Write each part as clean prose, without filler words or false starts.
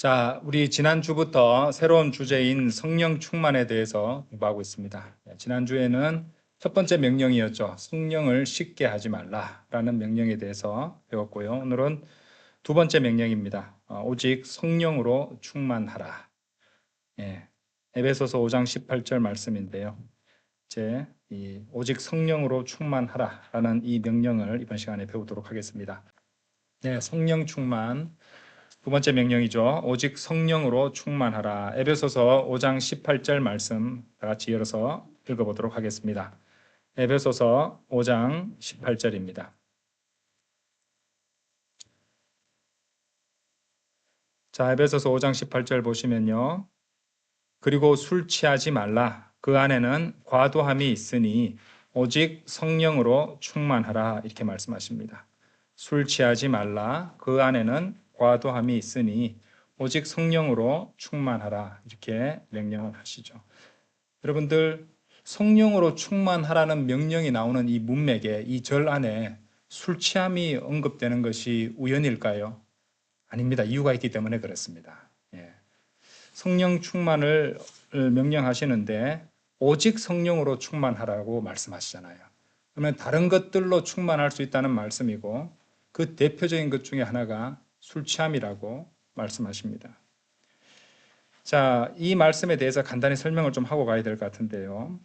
자, 우리 지난주부터 새로운 주제인 성령 충만에 대해서 공부하고 있습니다. 지난주에는 첫 번째 명령이었죠. 성령을 식게 하지 말라라는 명령에 대해서 배웠고요. 오늘은 두 번째 명령입니다. 오직 성령으로 충만하라. 예, 에베소서 5장 18절 말씀인데요. 이제 오직 성령으로 충만하라라는 이 명령을 이번 시간에 배우도록 하겠습니다. 네, 성령 충만. 두 번째 명령이죠. 오직 성령으로 충만하라. 에베소서 5장 18절 말씀 다 같이 열어서 읽어보도록 하겠습니다. 에베소서 5장 18절입니다. 자, 에베소서 5장 18절 보시면요. 그리고 술 취하지 말라. 그 안에는 과도함이 있으니 오직 성령으로 충만하라. 이렇게 말씀하십니다. 술 취하지 말라. 그 안에는 과도함이 있으니 오직 성령으로 충만하라. 이렇게 명령을 하시죠. 여러분들, 성령으로 충만하라는 명령이 나오는 이 문맥에, 이 절 안에 술 취함이 언급되는 것이 우연일까요? 아닙니다. 이유가 있기 때문에 그렇습니다. 성령 충만을 명령하시는데 오직 성령으로 충만하라고 말씀하시잖아요. 그러면 다른 것들로 충만할 수 있다는 말씀이고, 그 대표적인 것 중에 하나가 술 취함이라고 말씀하십니다. 자, 이 말씀에 대해서 간단히 설명을 좀 하고 가야 될 것 같은데요.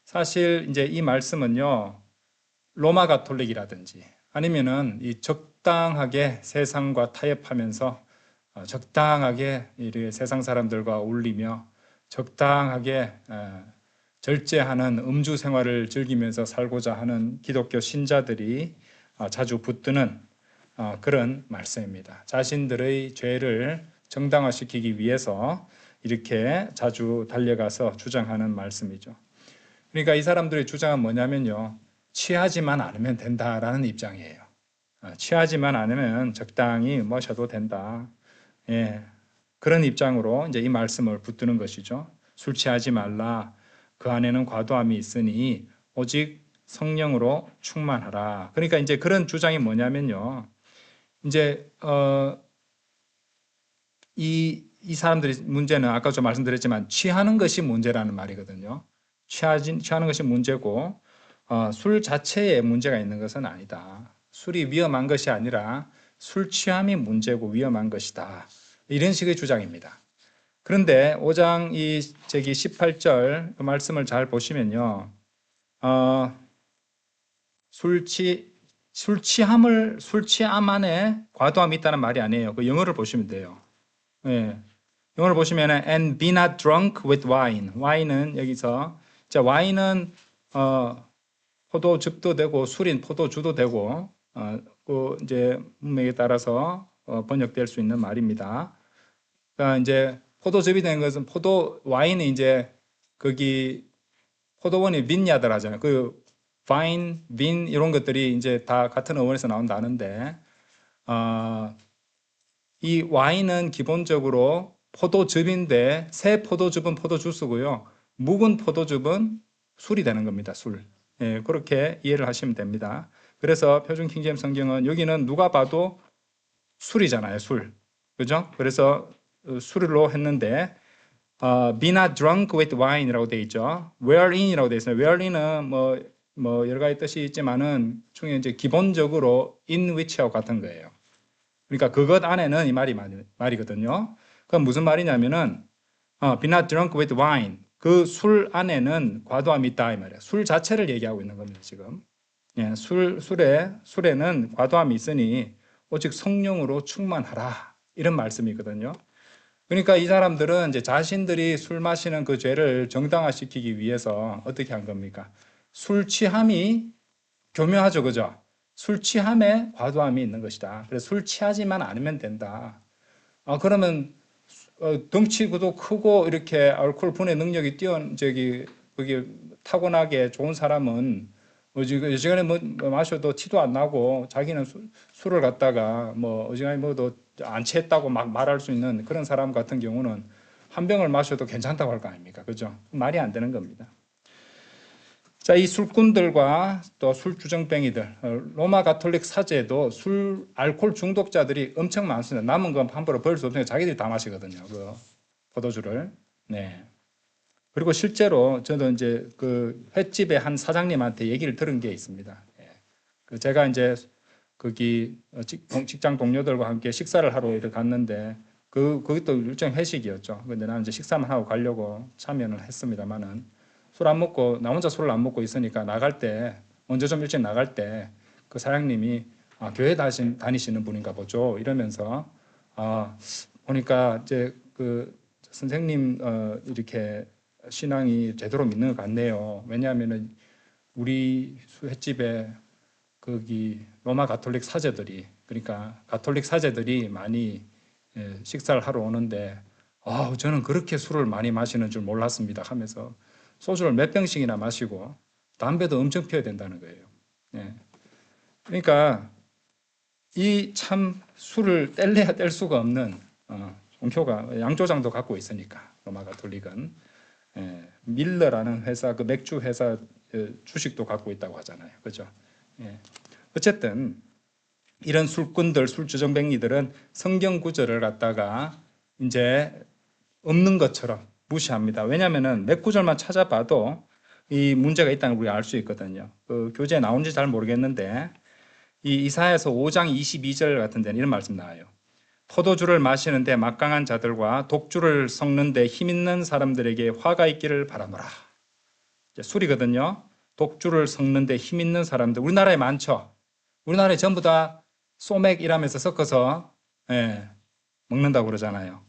사실 이제 이 말씀은요, 로마 가톨릭이라든지 아니면은 이 적당하게 세상과 타협하면서 적당하게 세상 사람들과 어울리며 적당하게 절제하는 음주 생활을 즐기면서 살고자 하는 기독교 신자들이 자주 붙드는 그런 말씀입니다. 자신들의 죄를 정당화시키기 위해서 이렇게 자주 달려가서 주장하는 말씀이죠. 그러니까 이 사람들의 주장은 뭐냐면요, 취하지만 않으면 된다라는 입장이에요. 취하지만 않으면 적당히 마셔도 된다. 그런 입장으로 이제 이 말씀을 붙드는 것이죠. 술 취하지 말라. 그 안에는 과도함이 있으니 오직 성령으로 충만하라. 그러니까 이제 그런 주장이 뭐냐면요. 이제 이 사람들의 문제는 아까 좀 말씀드렸지만 취하는 것이 문제라는 말이거든요. 취하는 것이 문제고 술 자체에 문제가 있는 것은 아니다. 술이 위험한 것이 아니라 술 취함이 문제고 위험한 것이다. 이런 식의 주장입니다. 그런데 5장 18절 그 말씀을 잘 보시면요. 술 취함 안에 과도함이 있다는 말이 아니에요. 그 영어를 보시면 돼요. 영어를 보시면은 and be not drunk with wine. 와인은 여기서 와인은 포도즙도 되고 술인 포도주도 되고 그 이제 문맥에 따라서 번역될 수 있는 말입니다. 그러니까 이제 포도즙이 된 것은 와인이 이제 거기 포도원이 빈야들 하잖아요. 그 바인, 빈 이런 것들이 이제 다 같은 어원에서 나온 단어인데 이 와인은 기본적으로 포도즙인데 새 포도즙은 포도주스고요. 묵은 포도즙은 술이 되는 겁니다. 술. 그렇게 이해를 하시면 됩니다. 그래서 표준 킹제임스 성경은 여기는 누가 봐도 술이잖아요. 술. 그죠? 그래서 술로 했는데 be not drunk with wine이라고 되어 있죠. wherein이라고 되어 있어요. wherein은 뭐 여러 가지 뜻이 있지만은 중에 이제 기본적으로 in which하고 같은 거예요. 그러니까 그것 안에는 이 말이거든요. 그럼 무슨 말이냐면은 be not drunk with wine. 그 술 안에는 과도함이 있다 이 말이에요. 술 자체를 얘기하고 있는 겁니다, 지금. 술에는 과도함이 있으니 오직 성령으로 충만하라. 이런 말씀이거든요. 그러니까 이 사람들은 이제 자신들이 술 마시는 그 죄를 정당화시키기 위해서 어떻게 한 겁니까? 술 취함이 교묘하죠, 그죠? 술 취함에 과도함이 있는 것이다. 그래서 술 취하지만 않으면 된다. 그러면 덩치도 크고 이렇게 알코올 분해 능력이 그게 타고나게 좋은 사람은 어지간히 마셔도 티도 안 나고 자기는 술을 갖다가 어지간히 뭐도 안 취했다고 막 말할 수 있는 그런 사람 같은 경우는 한 병을 마셔도 괜찮다고 할 거 아닙니까? 그죠? 말이 안 되는 겁니다. 자, 이 술꾼들과 또 술주정뱅이들, 로마 가톨릭 사제도 알코올 중독자들이 엄청 많습니다. 남은 건 함부로 버릴 수 없으니까 자기들이 다 마시거든요. 그 포도주를. 네. 그리고 실제로 저도 이제 그 횟집의 한 사장님한테 얘기를 들은 게 있습니다. 예. 그 제가 이제 거기 직장 동료들과 함께 식사를 하러 이렇게 갔는데 그것도 일종의 회식이었죠. 근데 나는 이제 식사만 하고 가려고 참여는 했습니다만은 술 안 먹고 나 혼자 술을 안 먹고 있으니까 나갈 때 먼저 좀 일찍 나갈 때 그 사장님이 교회 다니시는 분인가 보죠 이러면서 보니까 이제 그 선생님 이렇게 신앙이 제대로 믿는 것 같네요. 왜냐하면은 우리 횟집에 거기 로마 가톨릭 사제들이 그러니까 가톨릭 사제들이 많이 식사를 하러 오는데 저는 그렇게 술을 많이 마시는 줄 몰랐습니다 하면서 소주를 몇 병씩이나 마시고 담배도 엄청 피워야 된다는 거예요. 예. 그러니까 이 참 술을 뗄래야 뗄 수가 없는 종교가 양조장도 갖고 있으니까 로마 가톨릭은 밀러라는 회사 그 맥주 회사 주식도 갖고 있다고 하잖아요. 그죠? 예. 어쨌든 이런 술꾼들, 술주정뱅이들은 성경 구절을 갖다가 이제 없는 것처럼 무시합니다. 왜냐하면은 몇 구절만 찾아봐도 이 문제가 있다는 걸 우리가 알 수 있거든요. 그 교재에 나온지 잘 모르겠는데 이 이사야서 5장 22절 같은 데는 이런 말씀 나와요. 포도주를 마시는데 막강한 자들과 독주를 섞는데 힘있는 사람들에게 화가 있기를 바라노라. 술이거든요. 독주를 섞는데 힘있는 사람들 우리나라에 많죠. 우리나라에 전부 다 소맥이라면서 섞어서 먹는다고 그러잖아요.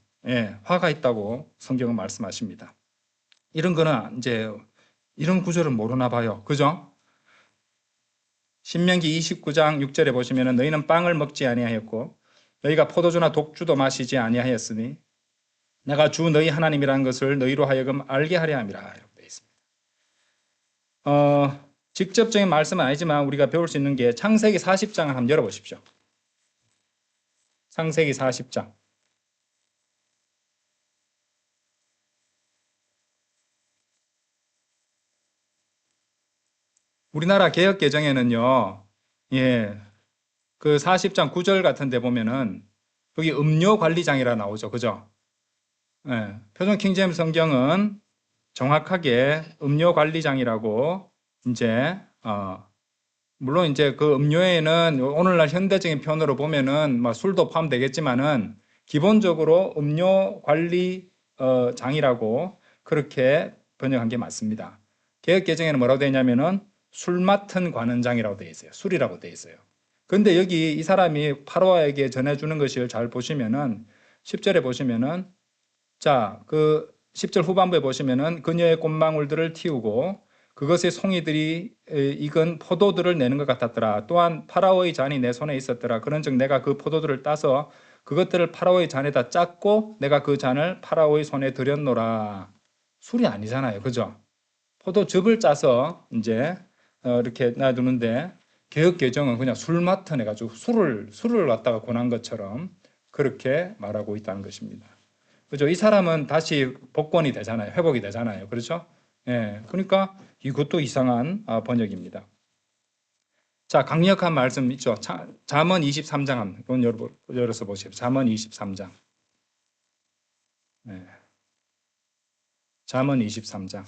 화가 있다고 성경은 말씀하십니다. 이런 거는 이제 이런 구절은 모르나 봐요. 그죠? 신명기 29장 6절에 보시면 너희는 빵을 먹지 아니하였고 너희가 포도주나 독주도 마시지 아니하였으니 내가 주 너희 하나님이라는 것을 너희로 하여금 알게 하려 함이라 이렇게 되어 있습니다. 직접적인 말씀은 아니지만 우리가 배울 수 있는 게 창세기 40장을 한번 열어보십시오. 창세기 40장. 우리나라 개역 개정에는요, 그 40장 9절 같은 데 보면은 여기 음료 관리장이라 나오죠. 그죠? 표준 킹제임스 성경은 정확하게 음료 관리장이라고 이제 물론 이제 그 음료에는 오늘날 현대적인 표현으로 보면은 뭐 술도 포함되겠지만은 기본적으로 음료 관리 장이라고 그렇게 번역한 게 맞습니다. 개역 개정에는 뭐라고 되어 있냐면은 술 맡은 관원장이라고 되어 있어요. 술이라고 되어 있어요. 근데 여기 이 사람이 파로아에게 전해주는 것을 잘 보시면은 10절에 보시면은 자, 그 10절 후반부에 보시면은 그녀의 꽃망울들을 틔우고 그것의 송이들이 익은 포도들을 내는 것 같았더라. 또한 파라오의 잔이 내 손에 있었더라. 그런즉 내가 그 포도들을 따서 그것들을 파라오의 잔에다 짰고 내가 그 잔을 파라오의 손에 들였노라. 술이 아니잖아요. 그죠? 포도즙을 짜서 이제 이렇게 놔두는데 개역 개정은 그냥 술 맡은 해가지고 술을 갖다가 권한 것처럼 그렇게 말하고 있다는 것입니다. 그죠? 이 사람은 다시 복권이 되잖아요. 회복이 되잖아요. 그렇죠? 그러니까 이것도 이상한 번역입니다. 자, 강력한 말씀 있죠. 잠언 23장 한번 열어서 보십시오. 잠언 23장. 잠언 23장.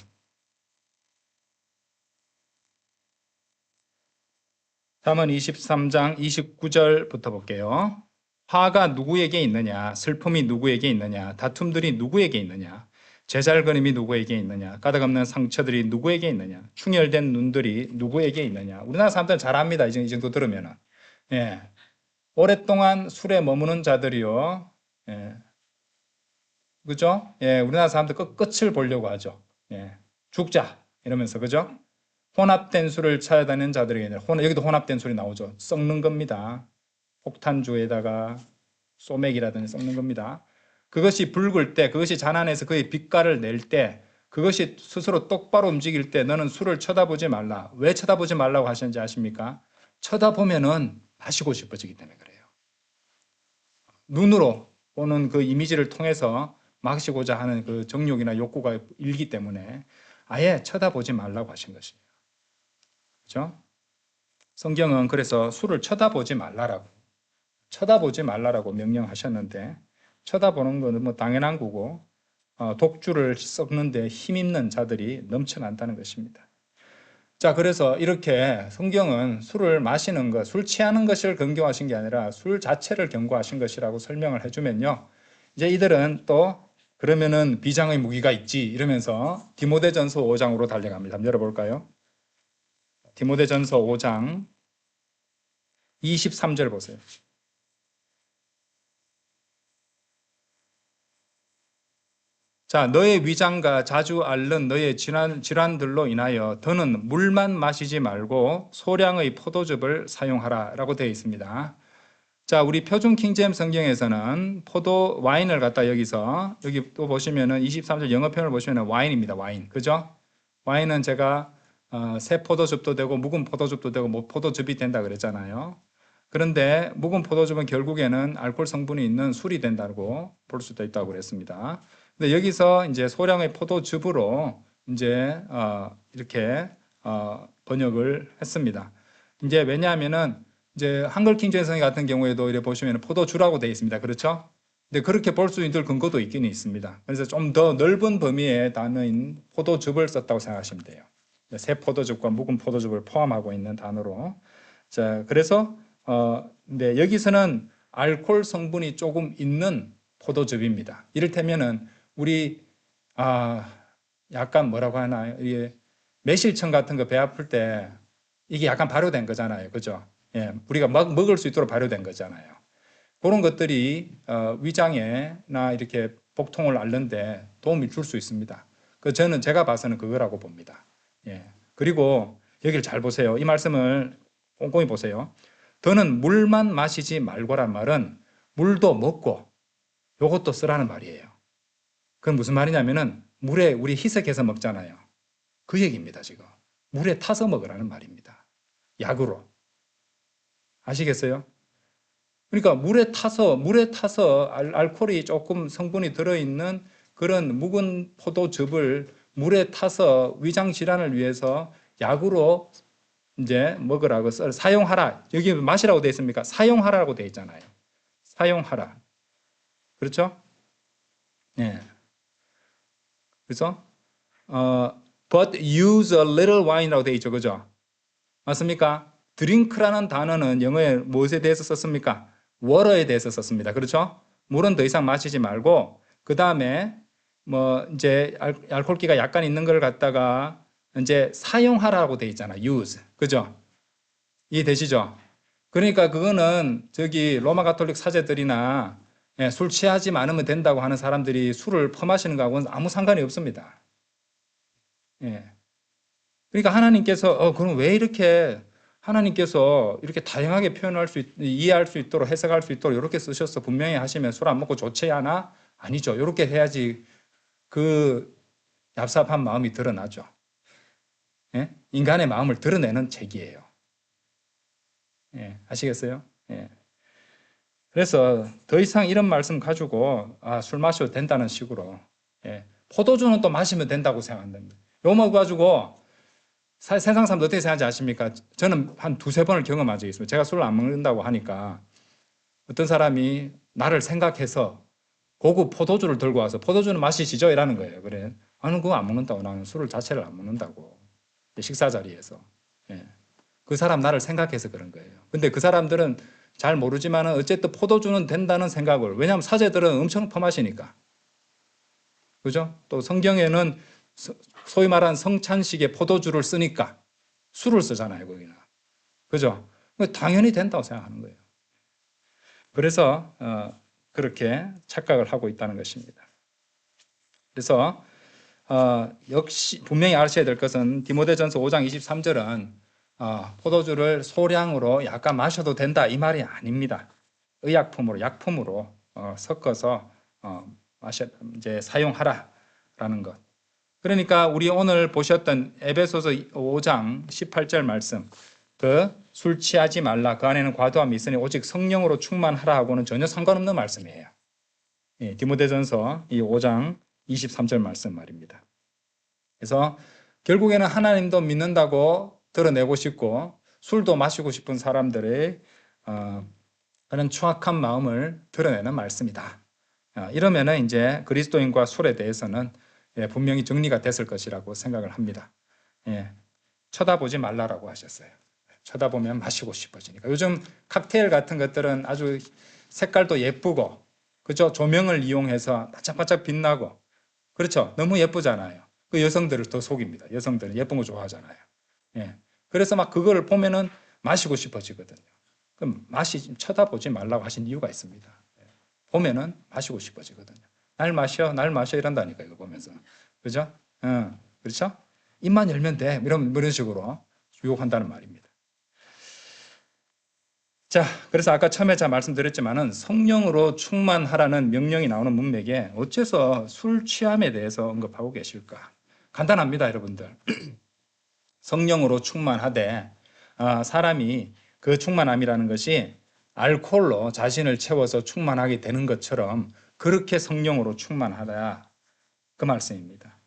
잠언 23장 29절부터 볼게요. 화가 누구에게 있느냐? 슬픔이 누구에게 있느냐? 다툼들이 누구에게 있느냐? 제잘거림이 누구에게 있느냐? 가닥없는 상처들이 누구에게 있느냐? 충혈된 눈들이 누구에게 있느냐? 우리나라 사람들은 잘 압니다. 이 정도 들으면은. 오랫동안 술에 머무는 자들이요. 그죠? 우리나라 사람들 끝을 보려고 하죠. 죽자. 이러면서, 그죠? 혼합된 술을 찾아다니는 자들에게, 여기도 혼합된 술이 나오죠. 썩는 겁니다. 폭탄주에다가 소맥이라든지 섞는 겁니다. 그것이 붉을 때, 그것이 잔 안에서 그의 빛깔을 낼 때, 그것이 스스로 똑바로 움직일 때 너는 술을 쳐다보지 말라. 왜 쳐다보지 말라고 하셨는지 아십니까? 쳐다보면은 마시고 싶어지기 때문에 그래요. 눈으로 보는 그 이미지를 통해서 마시고자 하는 그 정욕이나 욕구가 일기 때문에 아예 쳐다보지 말라고 하신 것이에요. 그렇죠? 성경은 그래서 술을 쳐다보지 말라라고 명령하셨는데 쳐다보는 것은 뭐 당연한 거고 독주를 썩는데 힘 있는 자들이 넘쳐난다는 것입니다. 자, 그래서 이렇게 성경은 술을 마시는 것, 술 취하는 것을 경고하신 게 아니라 술 자체를 경고하신 것이라고 설명을 해주면요. 이제 이들은 또 그러면은 비장의 무기가 있지 이러면서 디모데전서 5장으로 달려갑니다. 한번 열어볼까요? 디모데전서 5장 23절 보세요. 자, 너의 위장과 자주 앓는 너의 질환들로 인하여 더는 물만 마시지 말고 소량의 포도즙을 사용하라 라고 되어 있습니다. 자, 우리 표준 킹제임스 성경에서는 포도 와인을 갖다 여기 또 보시면은 23절 영어편을 보시면은 와인입니다. 와인. 그죠? 와인은 제가 새 포도즙도 되고 묵은 포도즙도 되고 뭐 포도즙이 된다 그랬잖아요. 그런데 묵은 포도즙은 결국에는 알코올 성분이 있는 술이 된다고 볼 수도 있다고 그랬습니다. 근데 여기서 이제 소량의 포도즙으로 이제 이렇게 번역을 했습니다. 이제 왜냐하면은 이제 한글 킹제임스 성경 같은 경우에도 이렇게 보시면 포도주라고 되어 있습니다. 그렇죠? 근데 그렇게 볼 수 있는 근거도 있기는 있습니다. 그래서 좀 더 넓은 범위의 단어인 포도즙을 썼다고 생각하시면 돼요. 새 포도즙과 묵은 포도즙을 포함하고 있는 단어로. 자, 그래서 네, 여기서는 알코올 성분이 조금 있는 포도즙입니다. 이를테면은 우리 약간 뭐라고 하나요? 이게 매실청 같은 거 배 아플 때 이게 약간 발효된 거잖아요. 그죠? 예, 우리가 먹을 수 있도록 발효된 거잖아요. 그런 것들이 위장에나 이렇게 복통을 앓는데 도움이 줄 수 있습니다. 제가 봐서는 그거라고 봅니다. 예. 그리고 여기를 잘 보세요. 이 말씀을 꼼꼼히 보세요. 더는 물만 마시지 말고란 말은 물도 먹고 요것도 쓰라는 말이에요. 그건 무슨 말이냐면은 물에 우리 희석해서 먹잖아요. 그 얘기입니다, 지금. 물에 타서 먹으라는 말입니다. 약으로. 아시겠어요? 그러니까 물에 타서 알코올이 조금 성분이 들어있는 그런 묵은 포도즙을 물에 타서 위장 질환을 위해서 약으로 이제 먹으라고 사용하라. 여기 마시라고 되어 있습니까? 사용하라고 되어 있잖아요. 사용하라. 그렇죠? 예. 그래서 but use a little wine이라고 되어 있죠. 그죠? 맞습니까? 드링크라는 단어는 영어에 무엇에 대해서 썼습니까? water에 대해서 썼습니다. 그렇죠? 물은 더 이상 마시지 말고 그 다음에 뭐 이제 알코올기가 약간 있는 걸 갖다가 이제 사용하라고 돼 있잖아. use. 그죠? 이해되시죠? 그러니까 그거는 저기 로마 가톨릭 사제들이나 술 취하지 않으면 된다고 하는 사람들이 술을 퍼마시는 거하고는 아무 상관이 없습니다. 예. 그러니까 하나님께서 그럼 왜 이렇게 하나님께서 이렇게 다양하게 이해할 수 있도록 해석할 수 있도록 이렇게 쓰셔서 분명히 하시면 술 안 먹고 좋지 않아? 아니죠. 이렇게 해야지 그 얍삽한 마음이 드러나죠. 예? 인간의 마음을 드러내는 책이에요. 예, 아시겠어요? 예. 그래서 더 이상 이런 말씀 가지고 술 마셔도 된다는 식으로 포도주는 또 마시면 된다고 생각한답니다. 요거 가지고 세상 사람들 어떻게 생각하지 아십니까? 저는 한 두세 번을 경험한 적이 있습니다. 제가 술을 안 먹는다고 하니까 어떤 사람이 나를 생각해서 고급 포도주를 들고 와서 포도주는 마시시죠? 이라는 거예요. 그래. 나는 그거 안 먹는다고. 나는 술을 자체를 안 먹는다고. 식사 자리에서. 예. 그 사람 나를 생각해서 그런 거예요. 근데 그 사람들은 잘 모르지만 어쨌든 포도주는 된다는 생각을. 왜냐하면 사제들은 엄청 퍼마시니까. 그죠? 또 성경에는 소위 말하는 성찬식에 포도주를 쓰니까 술을 쓰잖아요, 거기는. 그죠? 당연히 된다고 생각하는 거예요. 그래서 그렇게 착각을 하고 있다는 것입니다. 그래서 역시 분명히 아셔야 될 것은 디모데전서 5장 23절은 포도주를 소량으로 약간 마셔도 된다 이 말이 아닙니다. 의약품으로 약품으로 섞어서 이제 사용하라라는 것. 그러니까 우리 오늘 보셨던 에베소서 5장 18절 말씀, 술 취하지 말라, 그 안에는 과도함이 있으니 오직 성령으로 충만하라 하고는 전혀 상관없는 말씀이에요. 예, 디모데전서 이 5장 23절 말씀 말입니다. 그래서 결국에는 하나님도 믿는다고 드러내고 싶고 술도 마시고 싶은 사람들의 그런 추악한 마음을 드러내는 말씀이다. 이러면은 이제 그리스도인과 술에 대해서는 분명히 정리가 됐을 것이라고 생각을 합니다. 쳐다보지 말라라고 하셨어요. 쳐다보면 마시고 싶어지니까. 요즘 칵테일 같은 것들은 아주 색깔도 예쁘고, 그죠? 조명을 이용해서 반짝반짝 빛나고, 그렇죠? 너무 예쁘잖아요. 그 여성들을 더 속입니다. 여성들은 예쁜 거 좋아하잖아요. 그래서 막 그거를 보면은 마시고 싶어지거든요. 그럼 쳐다보지 말라고 하신 이유가 있습니다. 보면은 마시고 싶어지거든요. 날 마셔 이런다니까 이거 보면서, 그죠? 그렇죠? 입만 열면 돼. 이런 식으로 유혹한다는 말입니다. 자, 그래서 아까 처음에 제가 말씀드렸지만은 성령으로 충만하라는 명령이 나오는 문맥에 어째서 술 취함에 대해서 언급하고 계실까? 간단합니다, 여러분들. 성령으로 충만하되 사람이 그 충만함이라는 것이 알코올로 자신을 채워서 충만하게 되는 것처럼 그렇게 성령으로 충만하다 그 말씀입니다.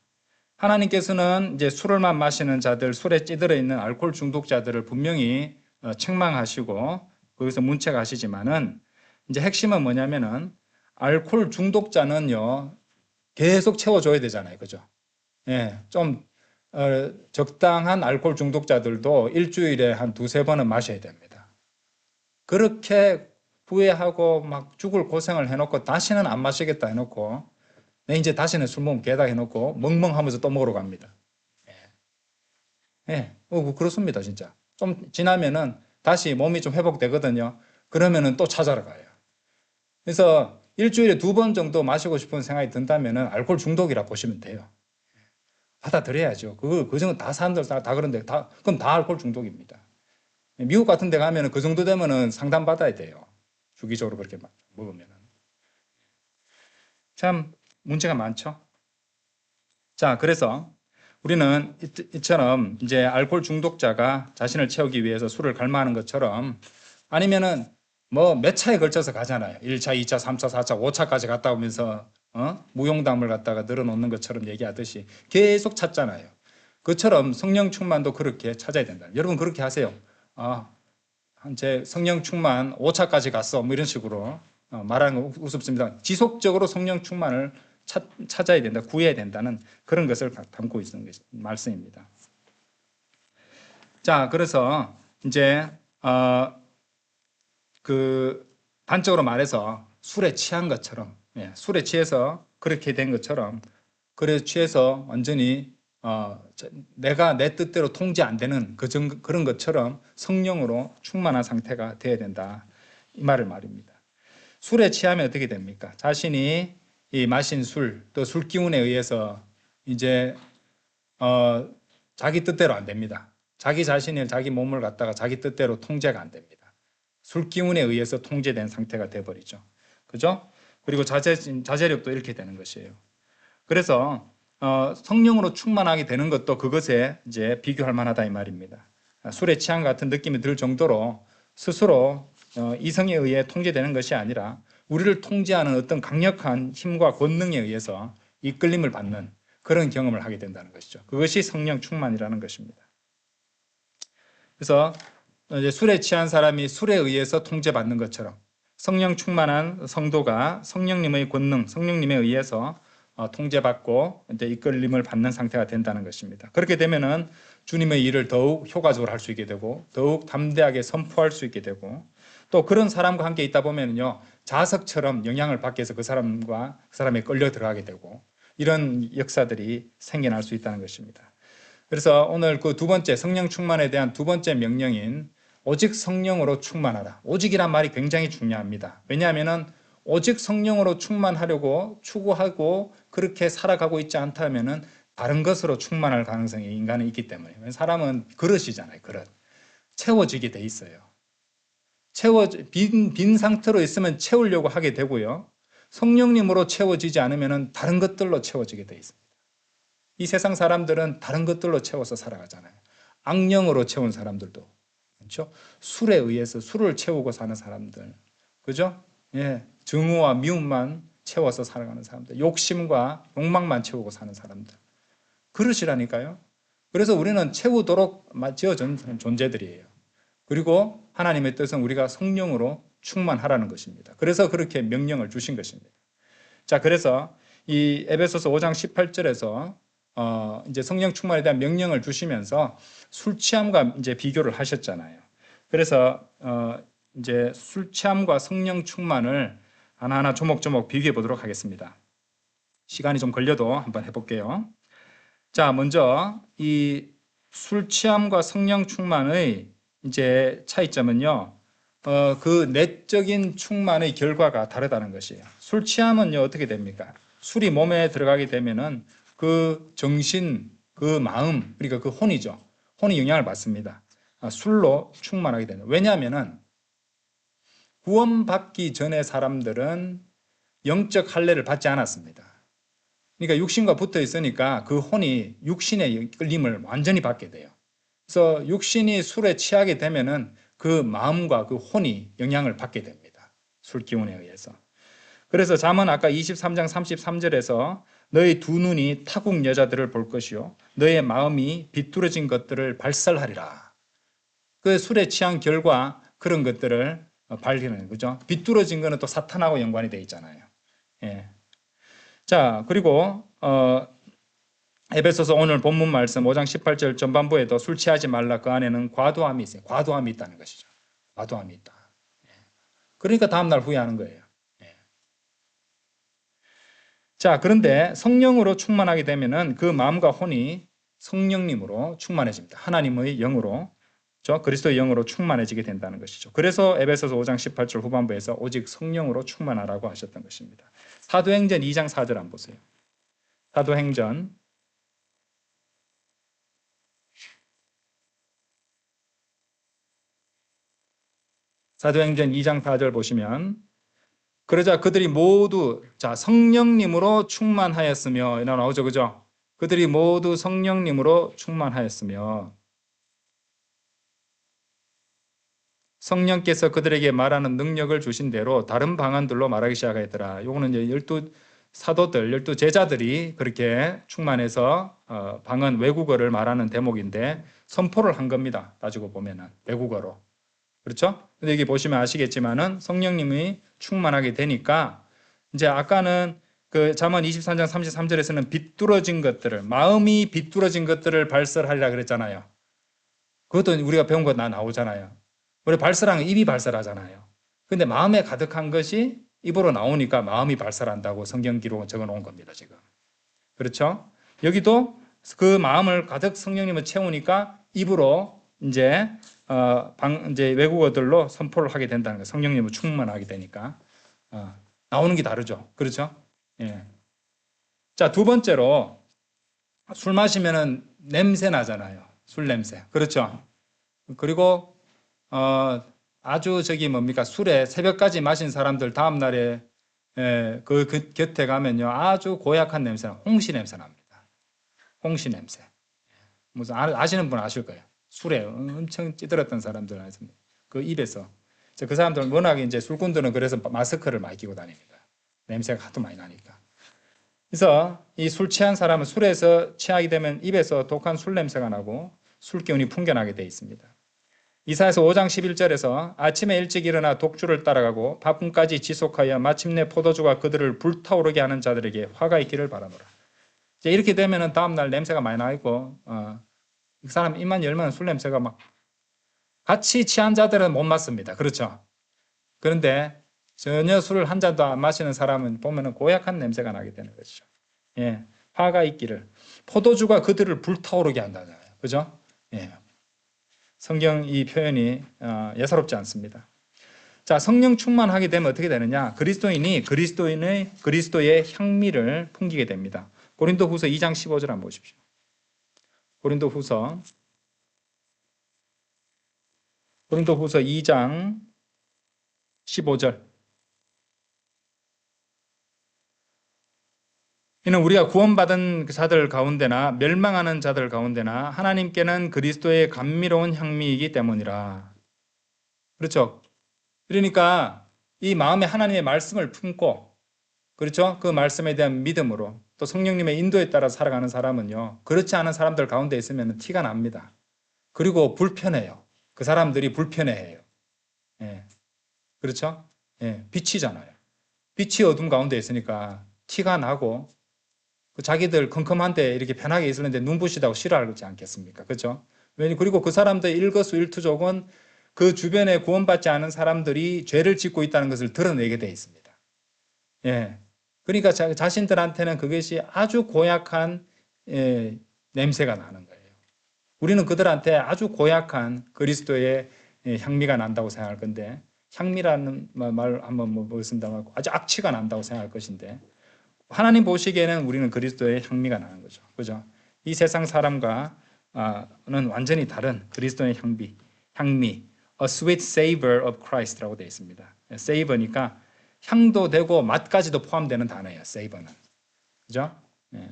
하나님께서는 이제 술을만 마시는 자들, 술에 찌들어 있는 알코올 중독자들을 분명히 책망하시고 거기서 문책하시지만은 이제 핵심은 뭐냐면은 알코올 중독자는요 계속 채워줘야 되잖아요, 그죠? 좀 적당한 알코올 중독자들도 일주일에 한 두세 번은 마셔야 됩니다. 그렇게 후회하고 막 죽을 고생을 해놓고 다시는 안 마시겠다 해놓고 이제 다시는 술 먹으면 개다 해놓고 멍멍하면서 또 먹으러 갑니다. 그렇습니다, 진짜. 좀 지나면은 다시 몸이 좀 회복되거든요. 그러면은 또 찾아러 가요. 그래서 일주일에 두 번 정도 마시고 싶은 생각이 든다면은 알코올 중독이라 보시면 돼요. 받아들여야죠. 그 정도 다 사람들 다 그런데 그럼 다 알코올 중독입니다. 미국 같은 데 가면은 그 정도 되면은 상담 받아야 돼요. 주기적으로 그렇게 먹으면은. 참 문제가 많죠. 자, 그래서 우리는 이처럼 이제 알코올 중독자가 자신을 채우기 위해서 술을 갈망하는 것처럼 아니면은 뭐 몇 차에 걸쳐서 가잖아요. 1차, 2차, 3차, 4차, 5차까지 갔다 오면서 무용담을 갖다가 늘어놓는 것처럼 얘기하듯이 계속 찾잖아요. 그처럼 성령 충만도 그렇게 찾아야 된다. 여러분 그렇게 하세요. 제 성령 충만 5차까지 갔어. 뭐 이런 식으로 말하는 거 우습습니다. 지속적으로 성령 충만을 찾아야 된다, 구해야 된다는 그런 것을 담고 있는 말씀입니다. 자, 그래서 이제 그 단적으로 말해서 술에 취한 것처럼, 술에 취해서 그렇게 된 것처럼, 그래 취해서 완전히 내가 내 뜻대로 통제 안 되는 그런 것처럼 성령으로 충만한 상태가 되어야 된다. 이 말입니다. 술에 취하면 어떻게 됩니까? 자신이 이 마신 술, 또 술 기운에 의해서 이제 자기 뜻대로 안 됩니다. 자기 자신을 자기 몸을 갖다가 자기 뜻대로 통제가 안 됩니다. 술 기운에 의해서 통제된 상태가 돼 버리죠. 그죠? 그리고 자제력도 이렇게 되는 것이에요. 그래서 성령으로 충만하게 되는 것도 그것에 이제 비교할 만하다 이 말입니다. 술에 취한 같은 느낌이 들 정도로 스스로 이성에 의해 통제되는 것이 아니라 우리를 통제하는 어떤 강력한 힘과 권능에 의해서 이끌림을 받는 그런 경험을 하게 된다는 것이죠. 그것이 성령 충만이라는 것입니다. 그래서 이제 술에 취한 사람이 술에 의해서 통제받는 것처럼 성령 충만한 성도가 성령님의 권능, 성령님에 의해서 통제받고 이제 이끌림을 받는 상태가 된다는 것입니다. 그렇게 되면은 주님의 일을 더욱 효과적으로 할 수 있게 되고 더욱 담대하게 선포할 수 있게 되고 또 그런 사람과 함께 있다 보면요 자석처럼 영향을 받게 해서 그 사람에 끌려 들어가게 되고 이런 역사들이 생겨날 수 있다는 것입니다. 그래서 오늘 그 두 번째 성령 충만에 대한 두 번째 명령인 오직 성령으로 충만하라. 오직이란 말이 굉장히 중요합니다. 왜냐하면은 오직 성령으로 충만하려고 추구하고 그렇게 살아가고 있지 않다면은 다른 것으로 충만할 가능성이 인간은 있기 때문에 사람은 그릇이잖아요. 그릇. 채워지게 돼 있어요. 빈 상태로 있으면 채우려고 하게 되고요. 성령님으로 채워지지 않으면 다른 것들로 채워지게 돼 있습니다. 이 세상 사람들은 다른 것들로 채워서 살아가잖아요. 악령으로 채운 사람들도 그렇죠. 술에 의해서 술을 채우고 사는 사람들, 그죠? 증오와 미움만 채워서 살아가는 사람들, 욕심과 욕망만 채우고 사는 사람들. 그릇이라니까요. 그래서 우리는 채우도록 지어진 존재들이에요. 그리고 하나님의 뜻은 우리가 성령으로 충만하라는 것입니다. 그래서 그렇게 명령을 주신 것입니다. 자, 그래서 이 에베소서 5장 18절에서 이제 성령 충만에 대한 명령을 주시면서 술 취함과 이제 비교를 하셨잖아요. 그래서 이제 술 취함과 성령 충만을 하나하나 조목조목 비교해 보도록 하겠습니다. 시간이 좀 걸려도 한번 해볼게요. 자, 먼저 이 술 취함과 성령 충만의 이제 차이점은요. 그 내적인 충만의 결과가 다르다는 것이에요. 술 취함은요 어떻게 됩니까? 술이 몸에 들어가게 되면은 그 정신, 그 마음, 그러니까 그 혼이죠. 혼이 영향을 받습니다. 술로 충만하게 되는. 왜냐하면은 구원받기 전에 사람들은 영적 할례를 받지 않았습니다. 그러니까 육신과 붙어 있으니까 그 혼이 육신의 끌림을 완전히 받게 돼요. 그래서 육신이 술에 취하게 되면은 그 마음과 그 혼이 영향을 받게 됩니다. 술 기운에 의해서. 그래서 잠언 아까 23장 33절에서 너희 두 눈이 타국 여자들을 볼 것이요 너의 마음이 비뚤어진 것들을 발설하리라. 그 술에 취한 결과 그런 것들을 발견하는 거죠. 비뚤어진 거는 또 사탄하고 연관이 돼 있잖아요. 예. 자, 그리고 에베소서 오늘 본문 말씀 5장 18절 전반부에도 술 취하지 말라. 그 안에는 과도함이 있어요. 과도함이 있다는 것이죠. 과도함이 있다. 그러니까 다음날 후회하는 거예요. 자, 그런데 성령으로 충만하게 되면은 그 마음과 혼이 성령님으로 충만해집니다. 하나님의 영으로, 그리스도의 영으로 충만해지게 된다는 것이죠. 그래서 에베소서 5장 18절 후반부에서 오직 성령으로 충만하라고 하셨던 것입니다. 사도행전 2장 4절 한번 보세요. 사도행전 2장 4절 보시면 그러자 그들이 모두 성령님으로 충만하였으며 나오죠. 그죠? 그들이 모두 성령님으로 충만하였으며 성령께서 그들에게 말하는 능력을 주신 대로 다른 방언들로 말하기 시작하였더라. 요거는 이제 12 사도들, 12 제자들이 그렇게 충만해서 방언 외국어를 말하는 대목인데 선포를 한 겁니다. 따지고 보면은 외국어로. 그렇죠? 근데 여기 보시면 아시겠지만은 성령님이 충만하게 되니까 이제 아까는 그 잠언 23장 33절에서는 비뚤어진 것들을 마음이 비뚤어진 것들을 발설하리라 그랬잖아요. 그것도 우리가 배운 거 다 나오잖아요. 우리 발설하는 입이 발설하잖아요. 근데 마음에 가득한 것이 입으로 나오니까 마음이 발설한다고 성경 기록은 적어 놓은 겁니다, 지금. 그렇죠? 여기도 그 마음을 가득 성령님을 채우니까 입으로 이제 외국어들로 선포를 하게 된다는 거예요. 성령님을 충만하게 되니까 나오는 게 다르죠. 그렇죠? 예. 자, 두 번째로 술 마시면은 냄새 나잖아요. 술 냄새. 그렇죠? 그리고 아주 뭡니까? 술에 새벽까지 마신 사람들 다음 날에 그 곁에 가면요. 아주 고약한 냄새, 홍시 냄새 납니다. 홍시 냄새. 무슨 아시는 분 아실 거예요. 술에 엄청 찌들었던 사람들 그 입에서 그 사람들은 워낙 이제 술꾼들은 그래서 마스크를 많이 끼고 다닙니다. 냄새가 하도 많이 나니까. 그래서 이 술 취한 사람은 술에서 취하게 되면 입에서 독한 술 냄새가 나고 술 기운이 풍겨나게 돼 있습니다. 이사야서 5장 11절에서 아침에 일찍 일어나 독주를 따라가고 밤까지 지속하여 마침내 포도주가 그들을 불타오르게 하는 자들에게 화가 있기를 바라노라. 이제 이렇게 되면은 다음날 냄새가 많이 나고 그 사람 입만 열면 술 냄새가 막 같이 취한 자들은 못 맡습니다. 그렇죠? 그런데 전혀 술을 한 잔도 안 마시는 사람은 보면은 고약한 냄새가 나게 되는 것이죠. 예, 화가 있기를 포도주가 그들을 불타오르게 한다잖아요. 그죠? 예. 성경 이 표현이 예사롭지 않습니다. 자, 성령 충만하게 되면 어떻게 되느냐? 그리스도의 향미를 풍기게 됩니다. 고린도후서 2장 15절 한번 보십시오. 고린도후서 2장 15절. 이는 우리가 구원받은 자들 가운데나 멸망하는 자들 가운데나 하나님께는 그리스도의 감미로운 향미이기 때문이라. 그렇죠? 그러니까 이 마음에 하나님의 말씀을 품고, 그렇죠? 그 말씀에 대한 믿음으로 또 성령님의 인도에 따라 살아가는 사람은요, 그렇지 않은 사람들 가운데 있으면 티가 납니다. 그리고 불편해요. 그 사람들이 불편해해요. 예. 그렇죠? 예. 빛이잖아요. 빛이 어둠 가운데 있으니까 티가 나고 자기들 컴컴한데 이렇게 편하게 있었는데 눈부시다고 싫어하지 않겠습니까? 그렇죠? 그리고 그 사람들 일거수일투족은 그 주변에 구원받지 않은 사람들이 죄를 짓고 있다는 것을 드러내게 돼 있습니다. 예. 그러니까 자신들한테는 그것이 아주 고약한 냄새가 나는 거예요. 우리는 그들한테 아주 고약한 그리스도의 향미가 난다고 생각할 건데, 향미라는 말 한번 보겠습니다. 아주 악취가 난다고 생각할 것인데, 하나님 보시기에는 우리는 그리스도의 향미가 나는 거죠. 그죠? 이 세상 사람과는 완전히 다른 그리스도의 향미, a sweet savor of Christ라고 되어 있습니다. savor니까 향도 되고 맛까지도 포함되는 단어예요. savor는. 그죠? 예.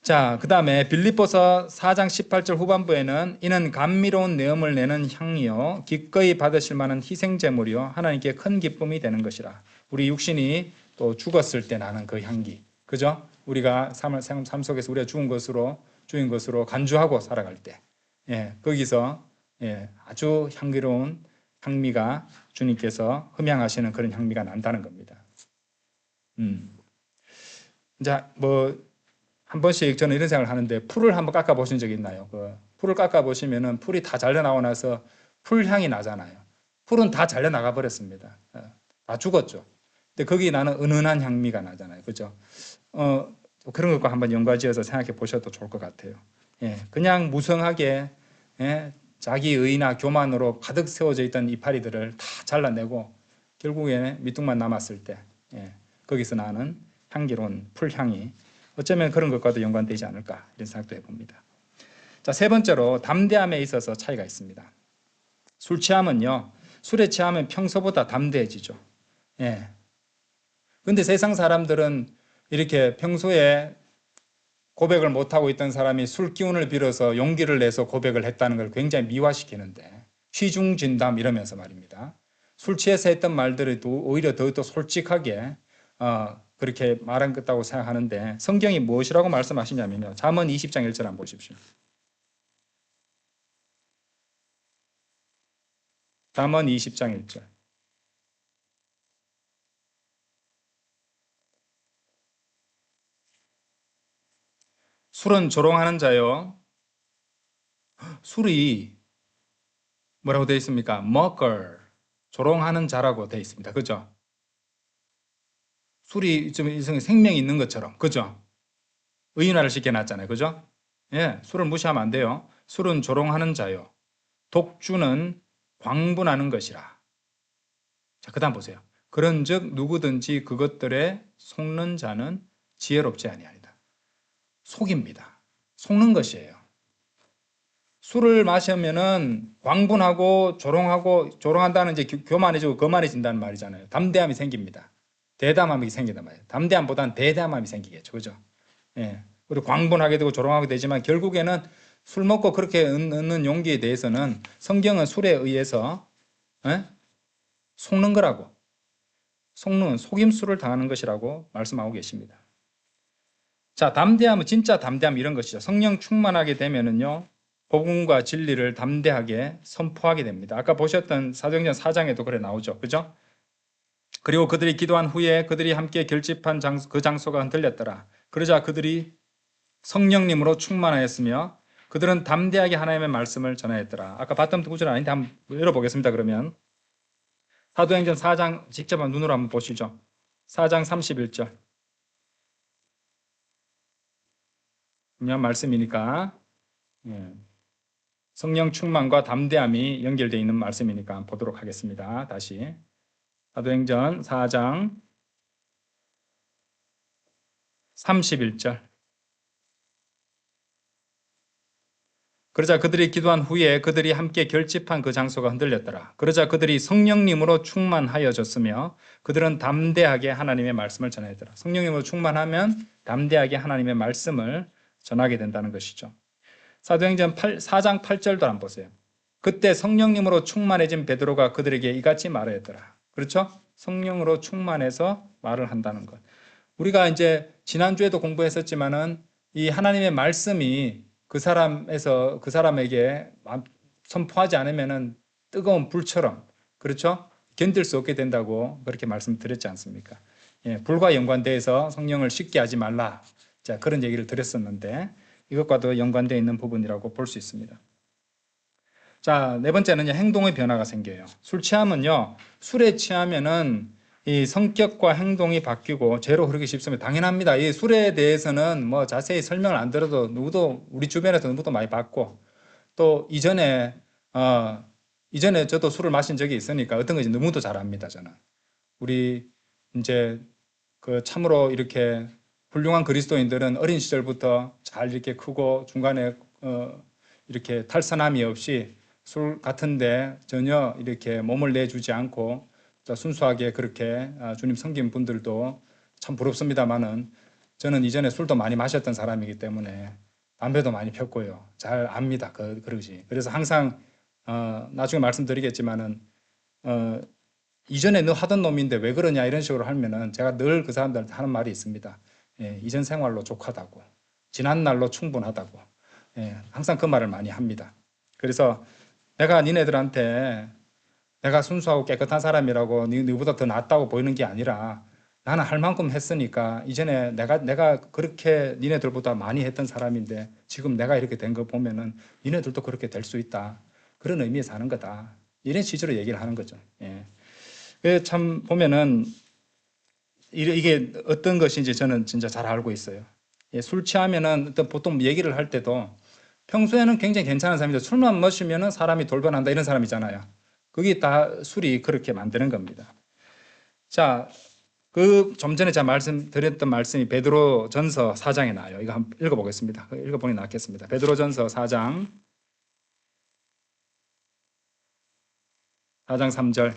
자, 그 다음에 빌립보서 4장 18절 후반부에는 이는 감미로운 내음을 내는 향이요 기꺼이 받으실 만한 희생제물이요 하나님께 큰 기쁨이 되는 것이라. 우리 육신이 또 죽었을 때 나는 그 향기, 그죠? 우리가 삶 속에서 우리가 주인 것으로 간주하고 살아갈 때, 거기서 아주 향기로운 향미가 주님께서 흠양하시는 그런 향미가 난다는 겁니다. 자, 한 번씩 저는 이런 생각을 하는데, 풀을 한번 깎아 보신 적 있나요? 풀을 깎아 보시면은 풀이 다 잘려 나오고 나서 풀향이 나잖아요. 풀은 다 잘려 나가 버렸습니다. 다 죽었죠. 근데 거기 나는 은은한 향미가 나잖아요. 그죠? 그런 것과 한번 연관지어서 생각해 보셔도 좋을 것 같아요. 그냥 무성하게 자기 의나 교만으로 가득 세워져 있던 이파리들을 다 잘라내고 결국에 밑둥만 남았을 때 거기서 나는 향기로운 풀향이 어쩌면 그런 것과도 연관되지 않을까 이런 생각도 해봅니다. 자, 세 번째로 담대함에 있어서 차이가 있습니다. 술 취하면요, 술에 취하면 평소보다 담대해지죠. 근데 세상 사람들은 이렇게 평소에 고백을 못하고 있던 사람이 술 기운을 빌어서 용기를 내서 고백을 했다는 걸 굉장히 미화시키는데, 취중진담 이러면서 말입니다. 술 취해서 했던 말들이 오히려 더욱더 솔직하게 그렇게 말한 것다고 생각하는데, 성경이 무엇이라고 말씀하시냐면요, 잠언 20장 1절 한번 보십시오. 잠언 20장 1절. 술은 조롱하는 자요. 술이 뭐라고 되어 있습니까? mocker, 조롱하는 자라고 되어 있습니다. 그죠? 술이 좀 생명이 있는 것처럼, 그죠? 의인화를 시켜놨잖아요. 그죠? 술을 무시하면 안 돼요. 술은 조롱하는 자요. 독주는 광분하는 것이라. 자, 그 다음 보세요. 그런즉 누구든지 그것들에 속는 자는 지혜롭지 아니하리다. 속입니다. 속는 것이에요. 술을 마시면은 광분하고 조롱한다는 이제 교만해지고 거만해진다는 말이잖아요. 담대함이 생깁니다. 대담함이 생긴단 말이에요. 담대함보다는 대담함이 생기겠죠. 그죠? 그리고 광분하게 되고 조롱하게 되지만 결국에는 술 먹고 그렇게 얻는 용기에 대해서는 성경은 술에 의해서 속는 거라고, 속임수를 당하는 것이라고 말씀하고 계십니다. 자, 담대함은 진짜 담대함 이런 것이죠. 성령 충만하게 되면은요, 복음과 진리를 담대하게 선포하게 됩니다. 아까 보셨던 사도행전 4장에도 그래 나오죠. 그죠? 그리고 그들이 기도한 후에 그들이 함께 결집한 그 장소가 흔들렸더라. 그러자 그들이 성령님으로 충만하였으며 그들은 담대하게 하나님의 말씀을 전하였더라. 아까 봤던 구절 아닌데 한번 열어보겠습니다. 그러면 사도행전 4장 직접 눈으로 한번 보시죠. 4장 31절. 중요한 말씀이니까 성령 충만과 담대함이 연결되어 있는 말씀이니까 보도록 하겠습니다. 다시 사도행전 4장 31절. 그러자 그들이 기도한 후에 그들이 함께 결집한 그 장소가 흔들렸더라. 그러자 그들이 성령님으로 충만하여졌으며 그들은 담대하게 하나님의 말씀을 전하였더라. 성령님으로 충만하면 담대하게 하나님의 말씀을 전하게 된다는 것이죠. 사도행전 4장 8절도 한번 보세요. 그때 성령님으로 충만해진 베드로가 그들에게 이같이 말하였더라. 그렇죠? 성령으로 충만해서 말을 한다는 것. 우리가 이제 지난주에도 공부했었지만은 이 하나님의 말씀이 그 사람에게 선포하지 않으면은 뜨거운 불처럼, 그렇죠? 견딜 수 없게 된다고 그렇게 말씀드렸지 않습니까? 예, 불과 연관돼서 성령을 쉽게 하지 말라. 자, 그런 얘기를 드렸었는데 이것과도 연관되어 있는 부분이라고 볼 수 있습니다. 자, 네 번째는 행동의 변화가 생겨요. 술 취하면요, 술에 취하면은 이 성격과 행동이 바뀌고 죄로 흐르기 쉽습니다. 당연합니다. 이 술에 대해서는 뭐 자세히 설명을 안 들어도 누구도 우리 주변에서 누구도 많이 봤고 또 이전에 저도 술을 마신 적이 있으니까 어떤 건지 너무도 잘 압니다. 저는 우리 이제 그 참으로 이렇게 훌륭한 그리스도인들은 어린 시절부터 잘 이렇게 크고 중간에 이렇게 탈선함이 없이 술 같은데 전혀 이렇게 몸을 내주지 않고 순수하게 그렇게 주님 섬긴 분들도 참 부럽습니다만은 저는 이전에 술도 많이 마셨던 사람이기 때문에 담배도 많이 폈고요. 잘 압니다. 그러지. 그래서 항상 나중에 말씀드리겠지만은 이전에 너 하던 놈인데 왜 그러냐 이런 식으로 하면은 제가 늘 그 사람들한테 하는 말이 있습니다. 예, 이전 생활로 족하다고, 지난 날로 충분하다고. 예, 항상 그 말을 많이 합니다. 그래서 내가 니네들한테 내가 순수하고 깨끗한 사람이라고 너보다 더 낫다고 보이는 게 아니라 나는 할 만큼 했으니까 이전에 내가 그렇게 니네들보다 많이 했던 사람인데 지금 내가 이렇게 된 거 보면은 니네들도 그렇게 될 수 있다. 그런 의미에서 하는 거다. 이런 취지로 얘기를 하는 거죠. 예. 참 보면은 이게 어떤 것인지 저는 진짜 잘 알고 있어요. 예, 술 취하면은 보통 얘기를 할 때도 평소에는 굉장히 괜찮은 사람인데 술만 마시면은 사람이 돌변한다 이런 사람이잖아요. 그게 다 술이 그렇게 만드는 겁니다. 자, 그 좀 전에 제가 말씀드렸던 말씀이 베드로 전서 4장에 나와요. 이거 한번 읽어보겠습니다. 읽어보니 낫겠습니다. 베드로 전서 4장 3절.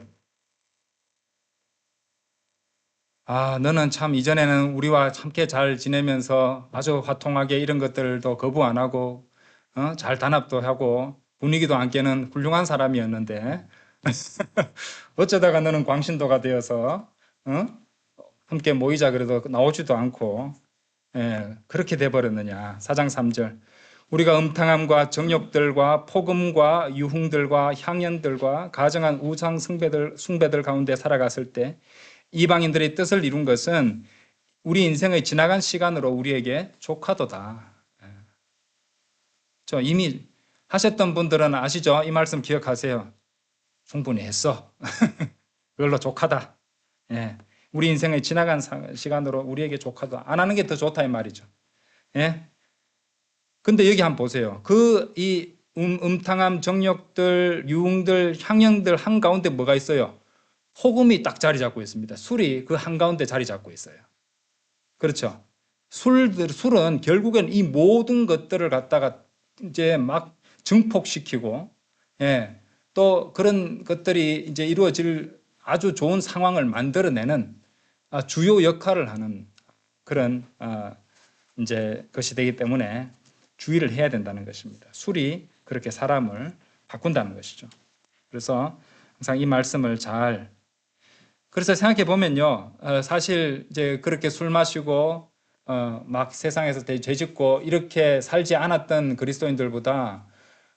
너는 참 이전에는 우리와 함께 잘 지내면서 아주 화통하게 이런 것들도 거부 안 하고, 잘 단합도 하고, 분위기도 안 깨는 훌륭한 사람이었는데, 어쩌다가 너는 광신도가 되어서, 함께 모이자 그래도 나오지도 않고, 예, 그렇게 돼버렸느냐. 4장 3절. 우리가 음탕함과 정욕들과 폭음과 유흥들과 향연들과 가정한 우상 숭배들 가운데 살아갔을 때 이방인들의 뜻을 이룬 것은 우리 인생의 지나간 시간으로 우리에게 족하도다. 저 이미 하셨던 분들은 아시죠? 이 말씀 기억하세요. 충분히 했어. 그걸로 족하다. 예. 우리 인생의 지나간 시간으로 우리에게 족하다. 안 하는 게 더 좋다 이 말이죠. 예. 근데 여기 한번 보세요. 이 음탕함, 정욕들, 유흥들, 향연들 한가운데 뭐가 있어요? 폭음이 딱 자리 잡고 있습니다. 술이 그 한가운데 자리 잡고 있어요. 그렇죠? 술은 결국엔 이 모든 것들을 갖다가 이제 막 증폭시키고, 예, 또 그런 것들이 이제 이루어질 아주 좋은 상황을 만들어내는 주요 역할을 하는 그런 이제 것이 되기 때문에 주의를 해야 된다는 것입니다. 술이 그렇게 사람을 바꾼다는 것이죠. 그래서 항상 이 말씀을 그래서 생각해 보면요, 사실 이제 그렇게 술 마시고 막 세상에서 죄짓고 이렇게 살지 않았던 그리스도인들보다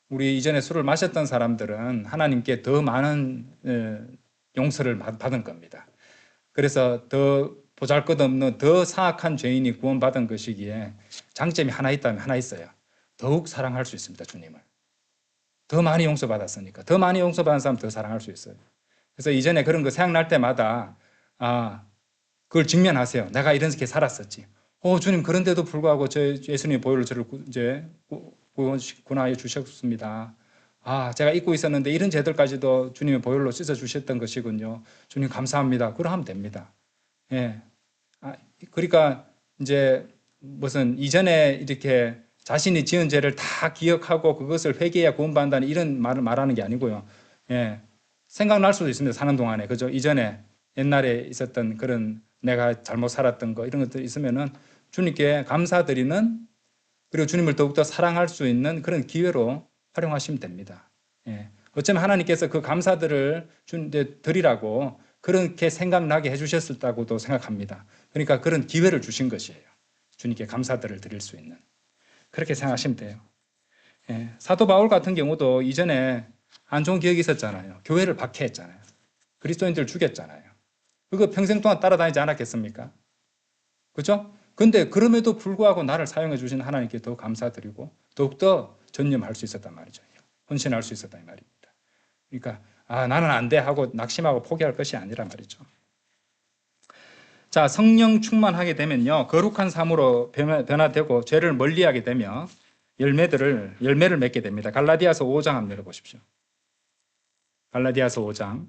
우리 이전에 술을 마셨던 사람들은 하나님께 더 많은 용서를 받은 겁니다. 그래서 더 보잘것없는 더 사악한 죄인이 구원받은 것이기에 장점이 하나 있다면 하나 있어요. 더욱 사랑할 수 있습니다, 주님을. 더 많이 용서받았으니까. 더 많이 용서받은 사람 더 사랑할 수 있어요. 그래서 이전에 그런 거 생각날 때마다 그걸 직면하세요. 내가 이렇게 살았었지. 주님 그런데도 불구하고 예수님의 보혈로 저를 이제 구원하여 주셨습니다. 제가 잊고 있었는데 이런 죄들까지도 주님의 보혈로 씻어 주셨던 것이군요. 주님 감사합니다. 그러 하면 됩니다. 예. 그러니까 이제 무슨 이전에 이렇게 자신이 지은 죄를 다 기억하고 그것을 회개해야 구원받는다는 이런 말을 말하는 게 아니고요. 예. 생각날 수도 있습니다. 사는 동안에. 그죠? 이전에 옛날에 있었던 그런 내가 잘못 살았던 거 이런 것들 있으면은 주님께 감사드리는 그리고 주님을 더욱더 사랑할 수 있는 그런 기회로 활용하시면 됩니다. 예. 어쩌면 하나님께서 그 감사들을 드리라고 그렇게 생각나게 해주셨다고도 생각합니다. 그러니까 그런 기회를 주신 것이에요. 주님께 감사들을 드릴 수 있는. 그렇게 생각하시면 돼요. 예, 사도 바울 같은 경우도 이전에 안 좋은 기억이 있었잖아요. 교회를 박해했잖아요. 그리스도인들 죽였잖아요. 그거 평생 동안 따라다니지 않았겠습니까? 그죠? 근데 그럼에도 불구하고 나를 사용해 주신 하나님께 더 감사드리고 더욱더 전념할 수 있었단 말이죠. 헌신할 수 있었단 말입니다. 그러니까 나는 안 돼 하고 낙심하고 포기할 것이 아니란 말이죠. 자, 성령 충만하게 되면요, 거룩한 삶으로 변화되고 죄를 멀리하게 되며 열매를 맺게 됩니다. 갈라디아서 5장 한번 열어보십시오. 갈라디아서 5장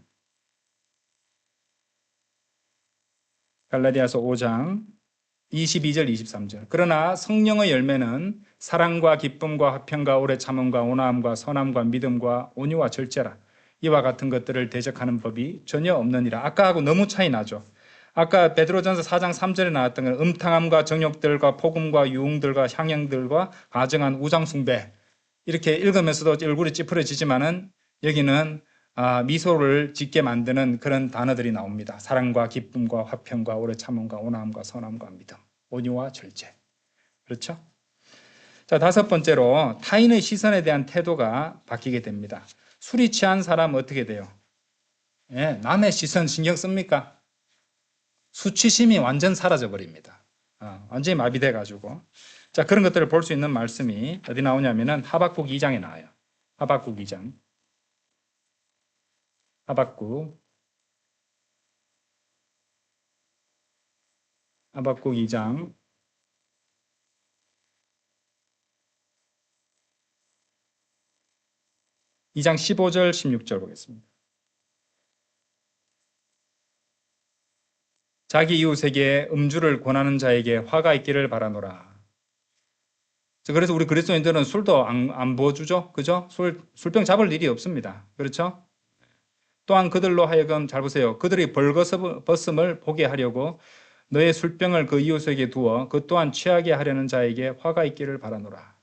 22절 23절. 그러나 성령의 열매는 사랑과 기쁨과 화평과 오래 참음과 온화함과 선함과 믿음과 온유와 절제라. 이와 같은 것들을 대적하는 법이 전혀 없느니라. 아까하고 너무 차이 나죠. 아까 베드로전서 4장 3절에 나왔던 건 음탕함과 정욕들과 폭음과 유흥들과 향형들과 가정한 우상숭배. 이렇게 읽으면서도 얼굴이 찌푸려지지만은 여기는 미소를 짓게 만드는 그런 단어들이 나옵니다. 사랑과 기쁨과 화평과 오래 참음과 온화함과 선함과 믿음, 온유와 절제. 그렇죠? 자, 다섯 번째로 타인의 시선에 대한 태도가 바뀌게 됩니다. 술이 취한 사람 어떻게 돼요? 예, 남의 시선 신경 씁니까? 수치심이 완전 사라져 버립니다. 완전히 마비돼 가지고. 자, 그런 것들을 볼 수 있는 말씀이 어디 나오냐면은 하박국 2장에 나와요. 하박국 2장. 하박국 2장 15절 16절 보겠습니다. 자기 이웃에게 음주를 권하는 자에게 화가 있기를 바라노라. 그래서 우리 그리스도인들은 술도 안 부어주죠. 그죠? 술병 잡을 일이 없습니다. 그렇죠? 또한 그들로 하여금 잘 보세요. 그들이 벌거벗음을 보게 하려고 너의 술병을 그 이웃에게 두어 그 또한 취하게 하려는 자에게 화가 있기를 바라노라.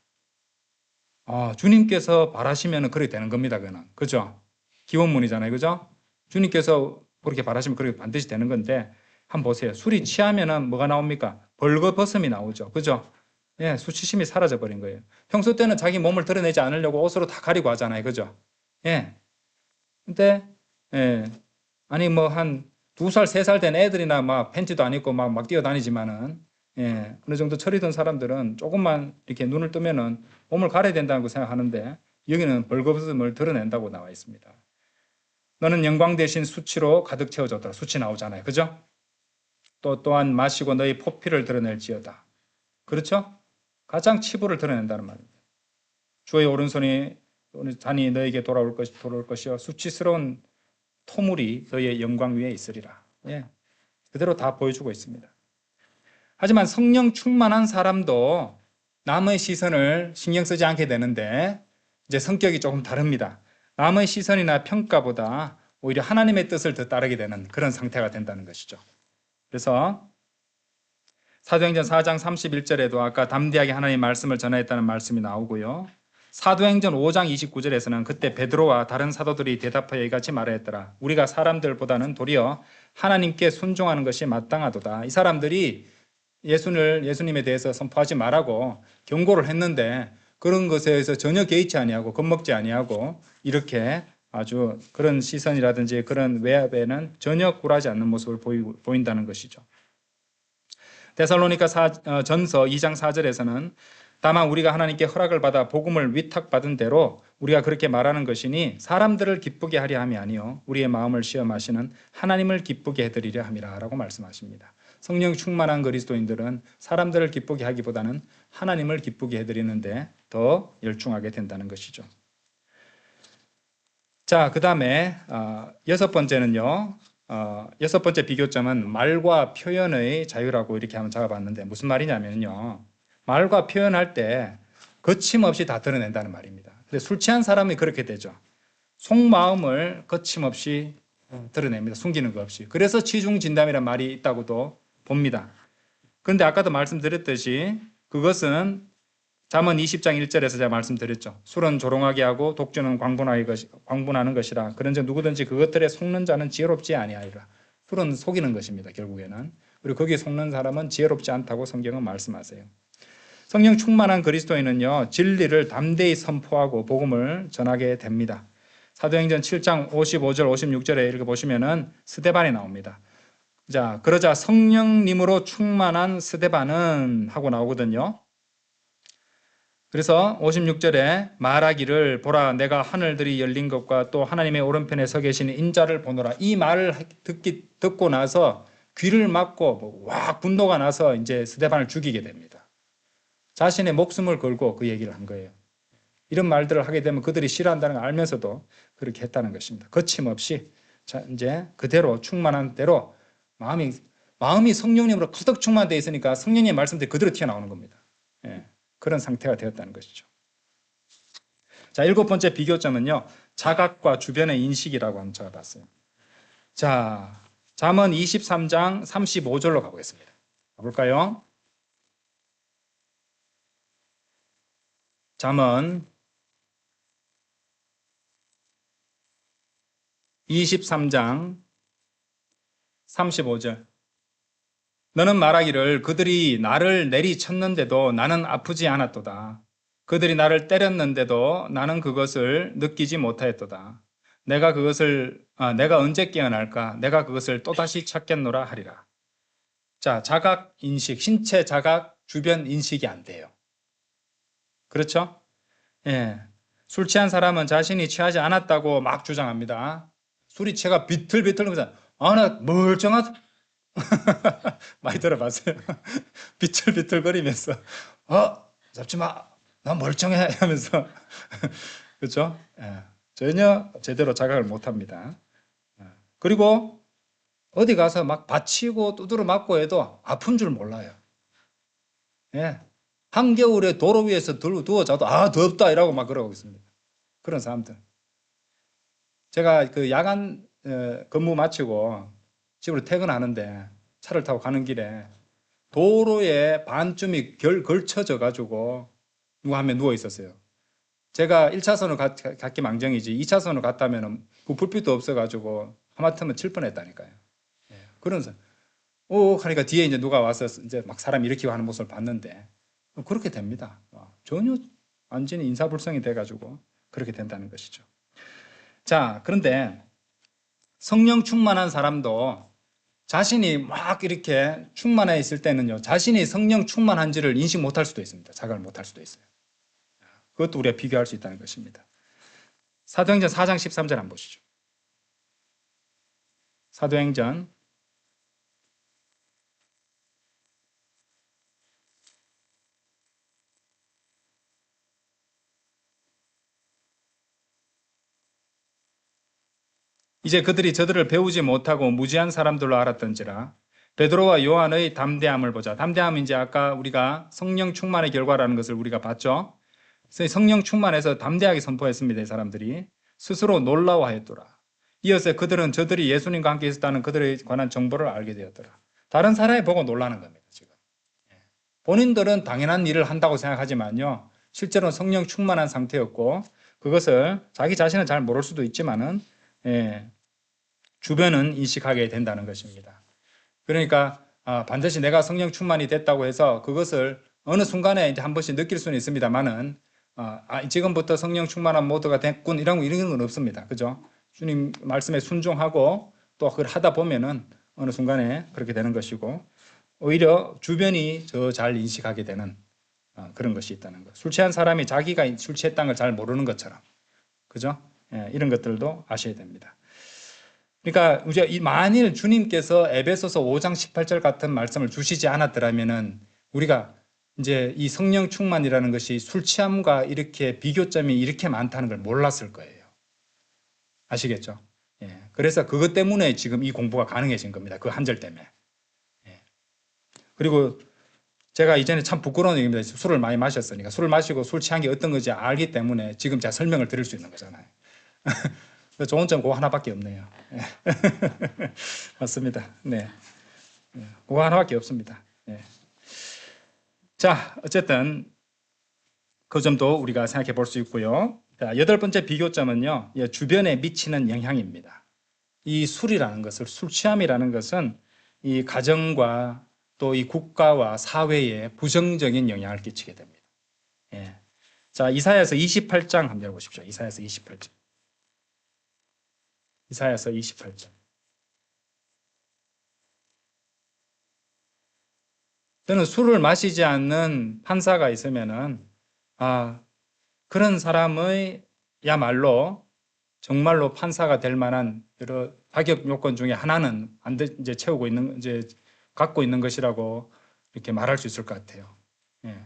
주님께서 바라시면 그렇게 되는 겁니다. 그는. 그죠? 기원문이잖아요. 그죠? 주님께서 그렇게 바라시면 그렇게 반드시 되는 건데 한번 보세요. 술이 취하면은 뭐가 나옵니까? 벌거벗음이 나오죠. 그죠? 예, 수치심이 사라져 버린 거예요. 평소 때는 자기 몸을 드러내지 않으려고 옷으로 다 가리고 하잖아요. 그죠? 예. 근데 예. 아니 뭐 한 2살, 3살 된 애들이나 막 팬티도 안 입고 막 뛰어다니지만은 예. 어느 정도 철이 든 사람들은 조금만 이렇게 눈을 뜨면은 몸을 가려야 된다고 생각하는데 여기는 벌거벗음을 드러낸다고 나와 있습니다. 너는 영광 대신 수치로 가득 채워졌다. 수치 나오잖아요. 그죠? 또한 마시고 너희 포피를 드러낼지어다. 그렇죠? 가장 치부를 드러낸다는 말입니다. 주의 오른손이 잔이 너에게 돌아올 것이요 수치스러운 토물이 너의 영광 위에 있으리라. 예, 그대로 다 보여주고 있습니다. 하지만 성령 충만한 사람도 남의 시선을 신경 쓰지 않게 되는데 이제 성격이 조금 다릅니다. 남의 시선이나 평가보다 오히려 하나님의 뜻을 더 따르게 되는 그런 상태가 된다는 것이죠. 그래서 사도행전 4장 31절에도 아까 담대하게 하나님의 말씀을 전하였다는 말씀이 나오고요. 사도행전 5장 29절에서는 그때 베드로와 다른 사도들이 대답하여 이같이 말하였더라. 우리가 사람들보다는 도리어 하나님께 순종하는 것이 마땅하도다. 이 사람들이 예수님에 대해서 선포하지 말라고 경고를 했는데 그런 것에 대해서 전혀 개의치 아니하고 겁먹지 아니하고 이렇게 아주 그런 시선이라든지 그런 외압에는 전혀 굴하지 않는 모습을 보인다는 것이죠. 데살로니가 전서 2장 4절에서는 다만 우리가 하나님께 허락을 받아 복음을 위탁받은 대로 우리가 그렇게 말하는 것이니 사람들을 기쁘게 하려 함이 아니요 우리의 마음을 시험하시는 하나님을 기쁘게 해드리려 함이라 라고 말씀하십니다. 성령 충만한 그리스도인들은 사람들을 기쁘게 하기보다는 하나님을 기쁘게 해드리는데 더 열중하게 된다는 것이죠. 자, 그 다음에 여섯 번째는요. 여섯 번째 비교점은 말과 표현의 자유라고 이렇게 한번 잡아봤는데 무슨 말이냐면요. 말과 표현할 때 거침없이 다 드러낸다는 말입니다. 근데 술 취한 사람이 그렇게 되죠. 속마음을 거침없이 드러냅니다. 숨기는 것 없이. 그래서 취중진담이라는 말이 있다고도 봅니다. 그런데 아까도 말씀드렸듯이 그것은 잠언 20장 1절에서 제가 말씀드렸죠. 술은 조롱하게 하고 독주는 광분하는 것이라. 그런즉 누구든지 그것들에 속는 자는 지혜롭지 아니하리라. 술은 속이는 것입니다. 결국에는. 그리고 거기에 속는 사람은 지혜롭지 않다고 성경은 말씀하세요. 성령 충만한 그리스도인은요, 진리를 담대히 선포하고 복음을 전하게 됩니다. 사도행전 7장 55절 56절에 읽어보시면은 스데반이 나옵니다. 자, 그러자 성령님으로 충만한 스데반은 하고 나오거든요. 그래서 56절에 말하기를 보라 내가 하늘들이 열린 것과 또 하나님의 오른편에 서 계시는 인자를 보노라. 이 말을 듣고 나서 귀를 막고 와 분노가 나서 이제 스데반을 죽이게 됩니다. 자신의 목숨을 걸고 그 얘기를 한 거예요. 이런 말들을 하게 되면 그들이 싫어한다는 걸 알면서도 그렇게 했다는 것입니다. 거침없이 이제 그대로 충만한 대로 마음이 성령님으로 가득 충만되어 있으니까 성령님의 말씀들이 그대로 튀어나오는 겁니다. 예, 그런 상태가 되었다는 것이죠. 자, 7번째 비교점은요, 자각과 주변의 인식이라고 한번 적어봤어요. 자, 잠언 23장 35절로 가보겠습니다. 가볼까요? 잠언 23장 35절. 너는 말하기를 그들이 나를 내리쳤는데도 나는 아프지 않았도다. 그들이 나를 때렸는데도 나는 그것을 느끼지 못하였도다. 내가 언제 깨어날까? 내가 그것을 또다시 찾겠노라 하리라. 자, 자각 인식, 신체 자각, 주변 인식이 안 돼요. 그렇죠? 예. 술 취한 사람은 자신이 취하지 않았다고 막 주장합니다. 술이 취해가 비틀비틀 거잖아. 나 멀쩡하다. 많이 들어봤어요. 비틀비틀거리면서 잡지 마. 난 멀쩡해 하면서 그렇죠? 예. 전혀 제대로 자각을 못합니다. 그리고 어디 가서 막 받치고 두드려 맞고 해도 아픈 줄 몰라요. 예. 한겨울에 도로 위에서 누워 자도 덥다 이라고 막 그러고 있습니다. 그런 사람들. 제가 그 야간 근무 마치고 집으로 퇴근하는데 차를 타고 가는 길에 도로에 반쯤이 걸쳐져 가지고 누가 한 명 누워 있었어요. 제가 1차선으로 갔기 망정이지 2차선으로 갔다면 그 불빛도 없어 가지고 하마터면 칠 뻔했다니까요. 예. 그런 하니까 뒤에 이제 누가 와서 이제 막 사람 일으키고 하는 모습을 봤는데 그렇게 됩니다. 전혀 완전히 인사불성이 돼 가지고 그렇게 된다는 것이죠. 자, 그런데 성령 충만한 사람도 자신이 막 이렇게 충만해 있을 때는요, 자신이 성령 충만한지를 인식 못할 수도 있습니다. 자각을 못할 수도 있어요. 그것도 우리가 비교할 수 있다는 것입니다. 사도행전 4장 13절 한번 보시죠. 사도행전 이제 그들이 저들을 배우지 못하고 무지한 사람들로 알았던지라 베드로와 요한의 담대함을 보자. 담대함은 이제 아까 우리가 성령 충만의 결과라는 것을 우리가 봤죠. 그래서 성령 충만해서 담대하게 선포했습니다. 이 사람들이 스스로 놀라워하였더라. 이어서 그들은 저들이 예수님과 함께 있었다는 그들에 관한 정보를 알게 되었더라. 다른 사람이 보고 놀라는 겁니다. 지금 본인들은 당연한 일을 한다고 생각하지만요, 실제로는 성령 충만한 상태였고 그것을 자기 자신은 잘 모를 수도 있지만은 주변은 인식하게 된다는 것입니다. 그러니까 반드시 내가 성령 충만이 됐다고 해서 그것을 어느 순간에 이제 한 번씩 느낄 수는 있습니다만은 지금부터 성령 충만한 모드가 됐군 이런 건 없습니다. 그죠? 주님 말씀에 순종하고 또 그걸 하다 보면은 어느 순간에 그렇게 되는 것이고 오히려 주변이 더 잘 인식하게 되는 그런 것이 있다는 것. 술 취한 사람이 자기가 술 취했다는 걸 잘 모르는 것처럼, 그죠? 이런 것들도 아셔야 됩니다. 그러니까 만일 주님께서 에베소서 5장 18절 같은 말씀을 주시지 않았더라면은 우리가 이제 이 성령 충만이라는 것이 술 취함과 이렇게 비교점이 이렇게 많다는 걸 몰랐을 거예요. 아시겠죠? 그래서 그것 때문에 지금 이 공부가 가능해진 겁니다. 그 한 절 때문에. 그리고 제가 이전에 참 부끄러운 얘기입니다. 술을 많이 마셨으니까. 술을 마시고 술 취한 게 어떤 건지 알기 때문에 지금 제가 설명을 드릴 수 있는 거잖아요. 좋은 점 그거 하나밖에 없네요. 맞습니다. 네. 그거 하나밖에 없습니다. 자, 어쨌든 그 점도 우리가 생각해 볼 수 있고요. 자, 8번째 비교점은요, 주변에 미치는 영향입니다. 이 술이라는 것을, 술 취함이라는 것은 이 가정과 또 이 국가와 사회에 부정적인 영향을 끼치게 됩니다. 예. 자, 이사야서 28장 한번 열어보십시오. 이사야서 28장. 이사야서 28장. 저는 술을 마시지 않는 판사가 있으면은, 그런 사람의 야말로 정말로 판사가 될 만한 여러 자격 요건 중에 하나는 이제 채우고 있는, 이제 갖고 있는 것이라고 이렇게 말할 수 있을 것 같아요. 예.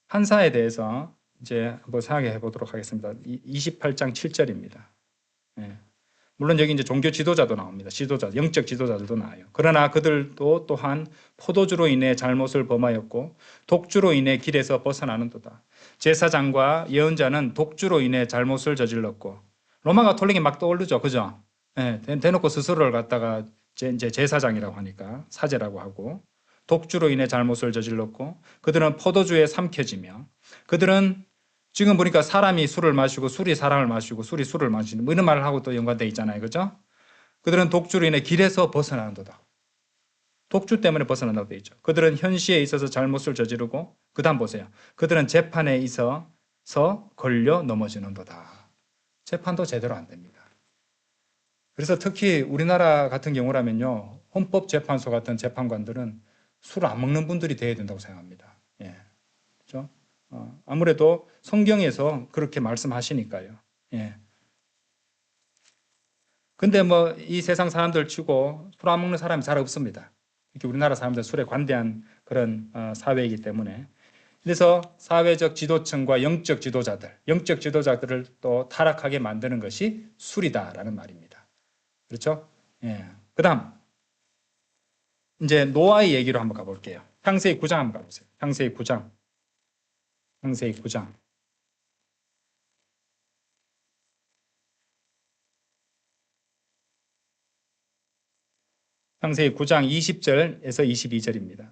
판사에 대해서 이제 한번 생각해 보도록 하겠습니다. 28장 7절입니다. 예. 물론 여기 이제 종교 지도자도 나옵니다. 지도자, 영적 지도자들도 나와요. 그러나 그들도 또한 포도주로 인해 잘못을 범하였고 독주로 인해 길에서 벗어나는도다. 제사장과 예언자는 독주로 인해 잘못을 저질렀고, 로마 가톨릭이 막 떠오르죠, 그죠? 예, 대놓고 스스로를 갖다가 이제 제사장이라고 하니까 사제라고 하고, 독주로 인해 잘못을 저질렀고, 그들은 포도주에 삼켜지며, 그들은 지금 보니까 사람이 술을 마시고 술이 사람을 마시고 술이 술을 마시는 뭐 이런 말을 하고 또 연관되어 있잖아요. 그죠? 그들은 독주로 인해 길에서 벗어나는도다. 독주 때문에 벗어난다고 되어 있죠. 그들은 현시에 있어서 잘못을 저지르고, 그 다음 보세요. 그들은 재판에 있어서 걸려 넘어지는도다. 재판도 제대로 안 됩니다. 그래서 특히 우리나라 같은 경우라면요, 헌법재판소 같은 재판관들은 술을 안 먹는 분들이 돼야 된다고 생각합니다. 예. 그렇죠? 아무래도 성경에서 그렇게 말씀하시니까요. 예. 근데 뭐 이 세상 사람들 치고 술 안 먹는 사람이 잘 없습니다. 이렇게 우리나라 사람들 술에 관대한 그런 사회이기 때문에. 그래서 사회적 지도층과 영적 지도자들을 또 타락하게 만드는 것이 술이다라는 말입니다. 그렇죠? 예. 그다음 이제 노아의 얘기로 한번 가볼게요. 창세기 9장 한번 가보세요. 창세기 9장. 창세기 9장. 창세기 9장 20절에서 22절입니다.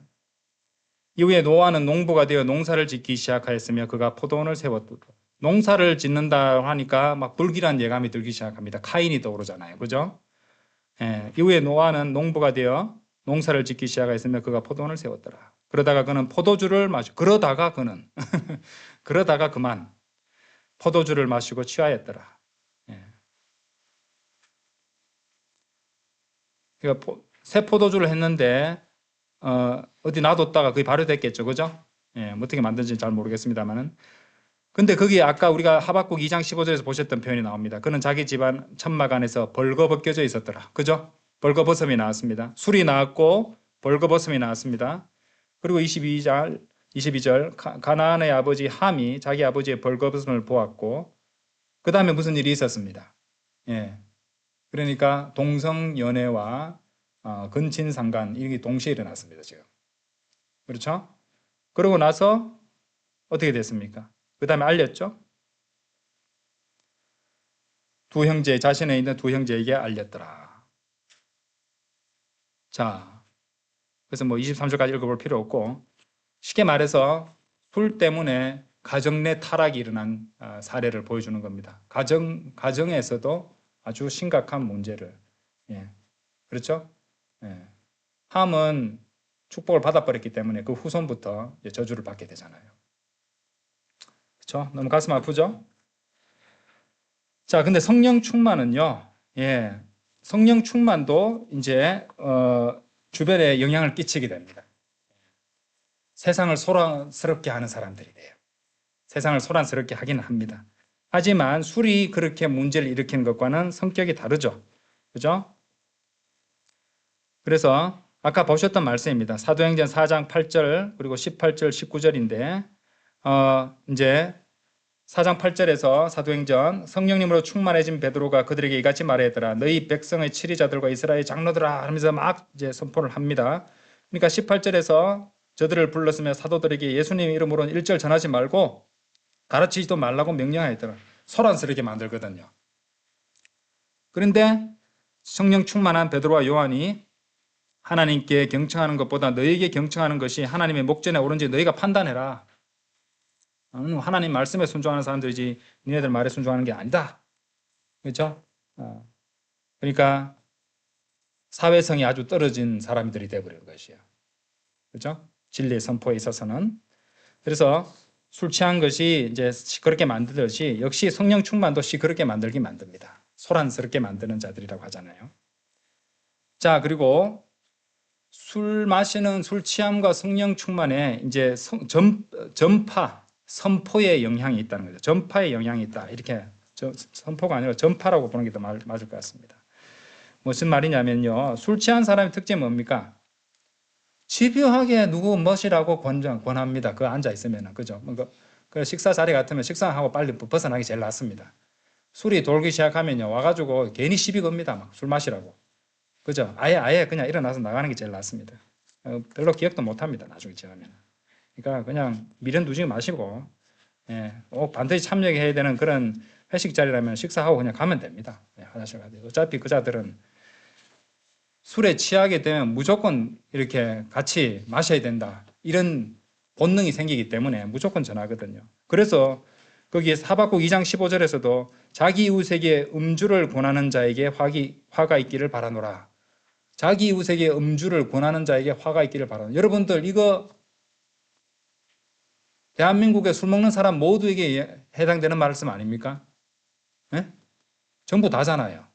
이후에 노아는 농부가 되어 농사를 짓기 시작하였으며 그가 포도원을 세웠도다. 농사를 짓는다 하니까 막 불길한 예감이 들기 시작합니다. 카인이 떠오르잖아요. 그죠? 예, 이후에 노아는 농부가 되어 농사를 짓기 시작하였으며 그가 포도원을 세웠더라. 그러다가 그는 포도주를 마시고, 그러다가 그만 포도주를 마시고 취하였더라. 예. 그러니까 새 포도주를 했는데 어디 놔뒀다가 그게 발효됐겠죠. 그죠? 예, 뭐 어떻게 만든지는 잘 모르겠습니다만은. 근데 거기 아까 우리가 하박국 2장 15절에서 보셨던 표현이 나옵니다. 그는 자기 집안 천막 안에서 벌거벗겨져 있었더라. 그죠? 벌거벗음이 나왔습니다. 술이 나왔고 벌거벗음이 나왔습니다. 그리고 22절 가나안의 아버지 함이 자기 아버지의 벌거벗음을 보았고, 그 다음에 무슨 일이 있었습니다. 예. 그러니까 동성연애와 근친상간 이게 동시에 일어났습니다. 지금. 그렇죠? 그러고 나서 어떻게 됐습니까? 그 다음에 알렸죠? 자신에 있는 두 형제에게 알렸더라. 자, 그래서 뭐 23절까지 읽어볼 필요 없고, 쉽게 말해서 술 때문에 가정 내 타락이 일어난 사례를 보여주는 겁니다. 가정에서도 아주 심각한 문제를. 예. 그렇죠? 예. 함은 축복을 받아버렸기 때문에 그 후손부터 저주를 받게 되잖아요. 그렇죠? 너무 가슴 아프죠? 자, 근데 성령 충만은요, 예, 성령 충만도 이제 주변에 영향을 끼치게 됩니다. 세상을 소란스럽게 하는 사람들이 돼요. 세상을 소란스럽게 하긴 합니다. 하지만 술이 그렇게 문제를 일으키는 것과는 성격이 다르죠. 그죠? 그래서 아까 보셨던 말씀입니다. 사도행전 4장 8절 그리고 18절 19절인데 이제 4장 8절에서 사도행전 성령님으로 충만해진 베드로가 그들에게 이같이 말하였더라. 너희 백성의 치리자들과 이스라엘 장로들아 하면서 막 이제 선포를 합니다. 그러니까 18절에서 저들을 불렀으며 사도들에게 예수님 이름으로 1절 전하지 말고 가르치지도 말라고 명령하였더라. 소란스럽게 만들거든요. 그런데 성령 충만한 베드로와 요한이 하나님께 경청하는 것보다 너희에게 경청하는 것이 하나님의 목전에 옳은지 너희가 판단해라. 하나님 말씀에 순종하는 사람들이지 니네들 말에 순종하는 게 아니다. 그렇죠? 그러니까 사회성이 아주 떨어진 사람들이 되어버리는 것이에요. 그렇죠? 진리의 선포에 있어서는. 그래서 술 취한 것이 이제 시끄럽게 만들듯이 역시 성령 충만도 시끄럽게 만들긴 만듭니다. 소란스럽게 만드는 자들이라고 하잖아요. 자, 그리고 술 마시는 술 취함과 성령 충만에 이제 전파, 선포의 영향이 있다는 거죠. 전파의 영향이 있다. 이렇게 선포가 아니라 전파라고 보는 게 더 맞을 것 같습니다. 무슨 말이냐면요. 술 취한 사람의 특징이 뭡니까? 집요하게 누구 멋이라고 권합니다. 그 앉아 있으면은. 그죠? 그 식사 자리 같으면 식사하고 빨리 벗어나기 제일 낫습니다. 술이 돌기 시작하면요. 와가지고 괜히 시비 겁니다. 막 술 마시라고. 그죠? 아예 그냥 일어나서 나가는 게 제일 낫습니다. 별로 기억도 못 합니다. 나중에 지나면. 그러니까 그냥 미련 두지 마시고, 예, 반드시 참여해야 되는 그런 회식 자리라면 식사하고 그냥 가면 됩니다. 예, 화장실 가도. 어차피 그 자들은 술에 취하게 되면 무조건 이렇게 같이 마셔야 된다. 이런 본능이 생기기 때문에 무조건 전하거든요. 그래서 거기에 하박국 2장 15절에서도 자기 이웃에게 음주를 권하는 자에게 화가 있기를 바라노라. 자기 이웃에게 음주를 권하는 자에게 화가 있기를 바라노라. 여러분들 이거 대한민국에 술 먹는 사람 모두에게 해당되는 말씀 아닙니까? 네? 전부 다잖아요.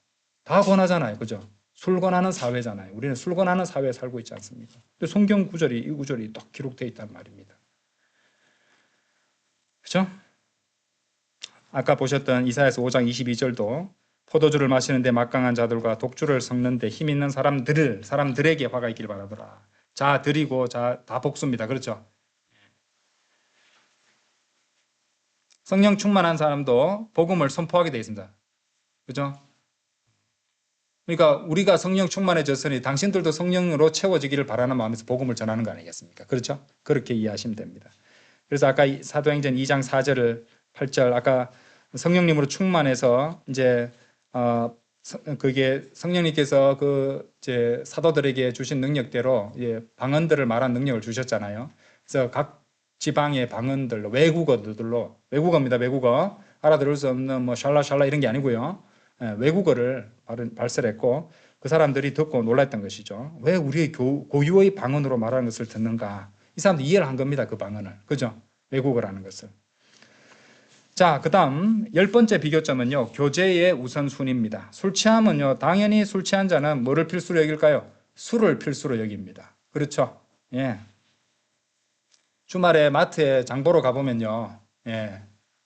다 권하잖아요. 그죠? 술 권하는 사회잖아요. 우리는 술 권하는 사회에 살고 있지 않습니까? 근데 성경 구절이 이 구절이 딱 기록되어 있단 말입니다. 그죠? 아까 보셨던 이사야서 5장 22절도 포도주를 마시는데 막강한 자들과 독주를 섞는데 힘 있는 사람들에게 화가 있길 바라더라. 자 드리고 자 다 복수입니다. 그렇죠? 성령 충만한 사람도 복음을 선포하게 되어 있습니다. 그죠? 그러니까 우리가 성령 충만해졌으니 당신들도 성령으로 채워지기를 바라는 마음에서 복음을 전하는 거 아니겠습니까? 그렇죠? 그렇게 이해하시면 됩니다. 그래서 아까 사도행전 2장 4절, 8절 아까 성령님으로 충만해서 이제 그게 성령님께서 그 이제 사도들에게 주신 능력대로 방언들을 말한 능력을 주셨잖아요. 그래서 각 지방의 방언들로 외국어입니다. 외국어 알아들을 수 없는 뭐 샬라샬라 이런 게 아니고요. 외국어를 발설했고 그 사람들이 듣고 놀랐던 것이죠. 왜 우리의 고유의 방언으로 말하는 것을 듣는가? 이 사람들 이해를 한 겁니다. 그 방언을. 그죠? 외국어라는 것을. 자, 그 다음 10번째 비교점은요. 교제의 우선순위입니다. 술 취함은요. 당연히 술 취한 자는 뭐를 필수로 여길까요? 술을 필수로 여깁니다. 그렇죠? 예. 주말에 마트에 장 보러 가보면요. 예.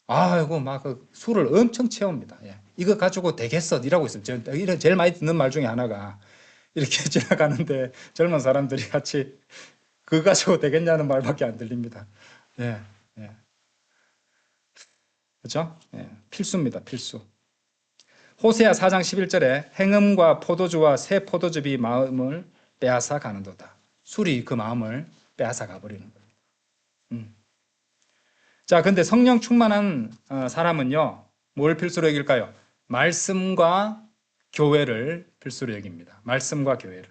아이고, 막 그 술을 엄청 채웁니다. 예. 이거 가지고 되겠어? 이라고 있어요. 제일 많이 듣는 말 중에 하나가 이렇게 지나가는데 젊은 사람들이 같이 그거 가지고 되겠냐는 말밖에 안 들립니다. 예. 예. 그렇죠? 예. 필수입니다. 필수. 호세아 4장 11절에 행음과 포도주와 새 포도즙이 마음을 빼앗아 가는도다. 술이 그 마음을 빼앗아 가버리는 거예요. 자, 근데 성령 충만한 사람은요, 뭘 필수로 여길까요? 말씀과 교회를 필수로 여깁니다. 말씀과 교회를.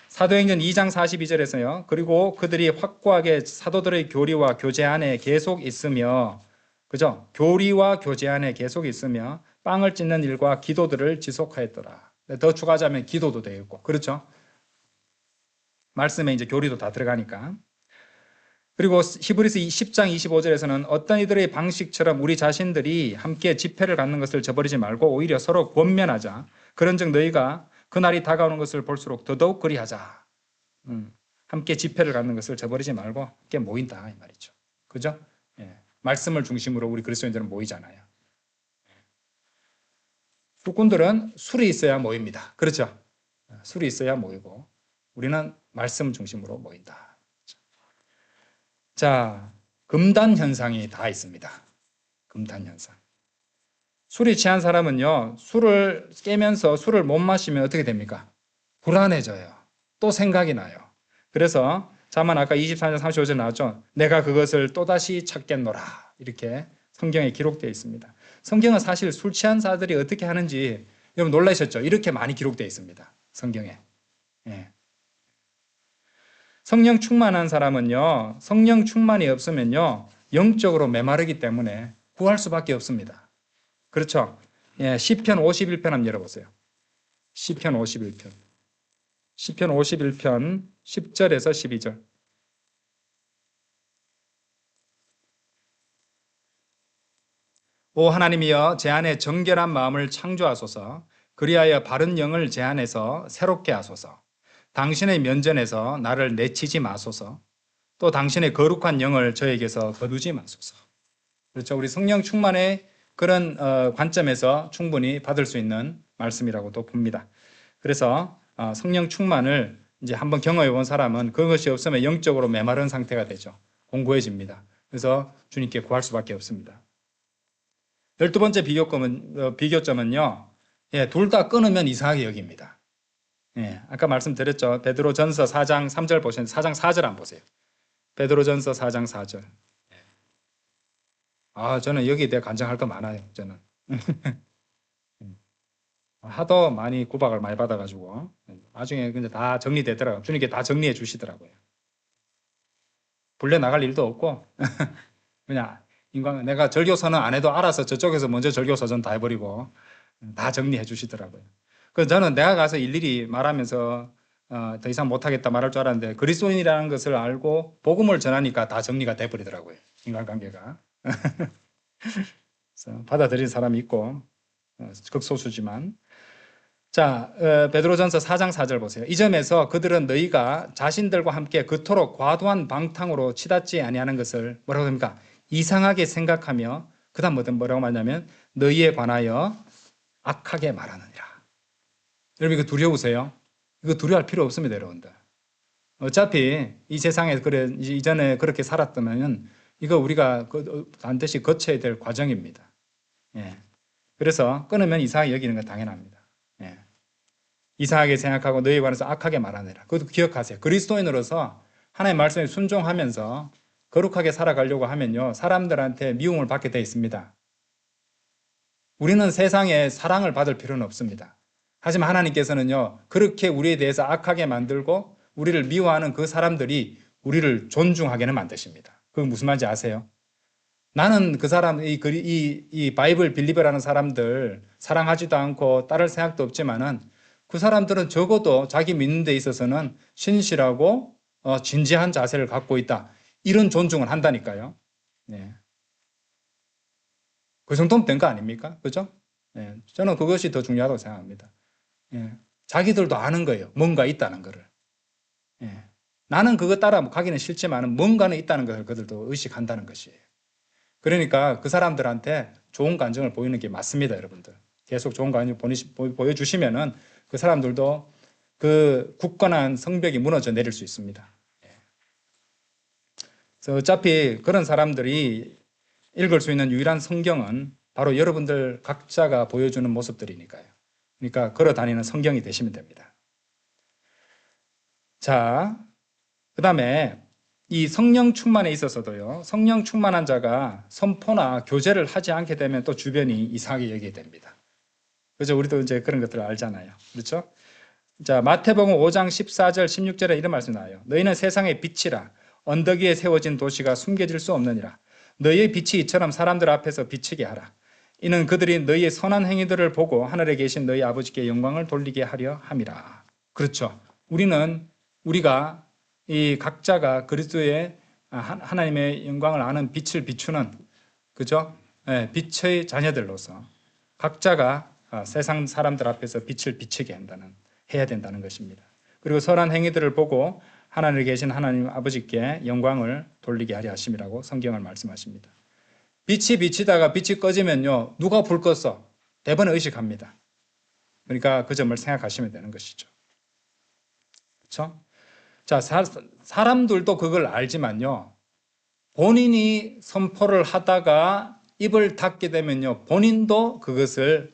사도행전 2장 42절에서요, 그리고 그들이 확고하게 사도들의 교리와 교제 안에 계속 있으며, 그죠? 교리와 교제 안에 계속 있으며, 빵을 찢는 일과 기도들을 지속하였더라. 더 추가하자면 기도도 되겠고, 그렇죠? 말씀에 이제 교리도 다 들어가니까. 그리고 히브리서 10장 25절에서는 어떤 이들의 방식처럼 우리 자신들이 함께 집회를 갖는 것을 저버리지 말고 오히려 서로 권면하자. 그런즉 너희가 그날이 다가오는 것을 볼수록 더더욱 그리하자. 함께 집회를 갖는 것을 저버리지 말고 함께 모인다 이 말이죠. 그죠? 예. 말씀을 중심으로 우리 그리스도인들은 모이잖아요. 술꾼들은 술이 있어야 모입니다. 그렇죠? 술이 있어야 모이고 우리는 말씀 중심으로 모인다. 자, 금단 현상이 다 있습니다. 금단 현상. 술이 취한 사람은요, 술을 깨면서 술을 못 마시면 어떻게 됩니까? 불안해져요. 또 생각이 나요. 그래서 자만 아까 24장 35절 나왔죠. 내가 그것을 또다시 찾겠노라. 이렇게 성경에 기록되어 있습니다. 성경은 사실 술 취한 사들이 어떻게 하는지 여러분 놀라셨죠? 이렇게 많이 기록되어 있습니다. 성경에. 예. 성령 충만한 사람은요, 성령 충만이 없으면요, 영적으로 메마르기 때문에 구할 수밖에 없습니다. 그렇죠? 예, 시편 51편 한번 열어보세요. 시편 51편. 시편 51편 10절에서 12절. 오 하나님이여 제 안에 정결한 마음을 창조하소서. 그리하여 바른 영을 제 안에서 새롭게 하소서. 당신의 면전에서 나를 내치지 마소서. 또 당신의 거룩한 영을 저에게서 거두지 마소서. 그렇죠. 우리 성령 충만의 그런 관점에서 충분히 받을 수 있는 말씀이라고도 봅니다. 그래서 성령 충만을 이제 한번 경험해 본 사람은 그것이 없으면 영적으로 메마른 상태가 되죠. 공고해집니다. 그래서 주님께 구할 수밖에 없습니다. 12번째 비교점은요. 예, 둘 다 끊으면 이상하게 여깁니다. 예, 아까 말씀드렸죠. 베드로전서 4장 3절 보시면 4장 4절 한번 보세요. 베드로전서 4장 4절. 저는 여기에 대해 간증할 거 많아요. 저는. 하도 많이 구박을 많이 받아가지고 나중에 근데 다 정리되더라고요. 주님께 다 정리해 주시더라고요. 불려 나갈 일도 없고 그냥 인간 내가 절교서는 안 해도 알아서 저쪽에서 먼저 절교서전 다 해버리고 다 정리해 주시더라고요. 그래서 저는 내가 가서 일일이 말하면서 더 이상 못하겠다 말할 줄 알았는데 그리스도인이라는 것을 알고 복음을 전하니까 다 정리가 돼버리더라고요. 인간관계가. 그래서 받아들이는 사람이 있고 극소수지만 자 베드로전서 4장 4절 보세요. 이 점에서 그들은 너희가 자신들과 함께 그토록 과도한 방탕으로 치닫지 아니하는 것을 뭐라고 합니까? 이상하게 생각하며 그 다음 뭐라고 말하냐면 너희에 관하여 악하게 말하느니라. 여러분 이거 두려우세요? 이거 두려워할 필요 없습니다. 여러분들. 어차피 이 세상에 이전에 그렇게 살았다면 이거 우리가 반드시 거쳐야 될 과정입니다. 예. 그래서 끊으면 이상하게 여기는 건 당연합니다. 예. 이상하게 생각하고 너희에 관해서 악하게 말하느라. 그것도 기억하세요. 그리스도인으로서 하나님의 말씀에 순종하면서 거룩하게 살아가려고 하면요. 사람들한테 미움을 받게 되어 있습니다. 우리는 세상에 사랑을 받을 필요는 없습니다. 하지만 하나님께서는요. 그렇게 우리에 대해서 악하게 만들고 우리를 미워하는 그 사람들이 우리를 존중하게는 만드십니다. 그게 무슨 말인지 아세요? 나는 그 사람, 이 바이블 빌리버라는 사람들 사랑하지도 않고 따를 생각도 없지만은 그 사람들은 적어도 자기 믿는 데 있어서는 신실하고 진지한 자세를 갖고 있다. 이런 존중을 한다니까요. 네. 그 정도면 된 거 아닙니까? 그죠? 네. 저는 그것이 더 중요하다고 생각합니다. 네. 자기들도 아는 거예요. 뭔가 있다는 거를. 네. 나는 그거 따라 가기는 싫지만 뭔가는 있다는 것을 그들도 의식한다는 것이에요. 그러니까 그 사람들한테 좋은 감정을 보이는 게 맞습니다, 여러분들. 계속 좋은 감정을 보여주시면은 그 사람들도 그 굳건한 성벽이 무너져 내릴 수 있습니다. 그래서 어차피 그런 사람들이 읽을 수 있는 유일한 성경은 바로 여러분들 각자가 보여주는 모습들이니까요. 그러니까 걸어 다니는 성경이 되시면 됩니다. 자, 그 다음에 이 성령 충만에 있어서도요, 성령 충만한 자가 선포나 교제를 하지 않게 되면 또 주변이 이상하게 여기게 됩니다. 그죠? 우리도 이제 그런 것들을 알잖아요. 그렇죠? 자, 마태복음 5장 14절, 16절에 이런 말씀이 나와요. 너희는 세상의 빛이라. 언덕 위에 세워진 도시가 숨겨질 수 없느니라. 너희의 빛이 이처럼 사람들 앞에서 비치게 하라. 이는 그들이 너희의 선한 행위들을 보고 하늘에 계신 너희 아버지께 영광을 돌리게 하려 함이라. 그렇죠. 우리가 이 각자가 그리스도의 하나님의 영광을 아는 빛을 비추는 그죠? 네, 빛의 자녀들로서 각자가 세상 사람들 앞에서 빛을 비추게 해야 된다는 것입니다. 그리고 선한 행위들을 보고 하나님에 계신 하나님 아버지께 영광을 돌리게 하려 하심이라고 성경을 말씀하십니다. 빛이 비치다가 빛이 꺼지면요, 누가 불 껐어? 대번에 의식합니다. 그러니까 그 점을 생각하시면 되는 것이죠. 그렇죠? 자, 사람들도 그걸 알지만요, 본인이 선포를 하다가 입을 닫게 되면요, 본인도 그것을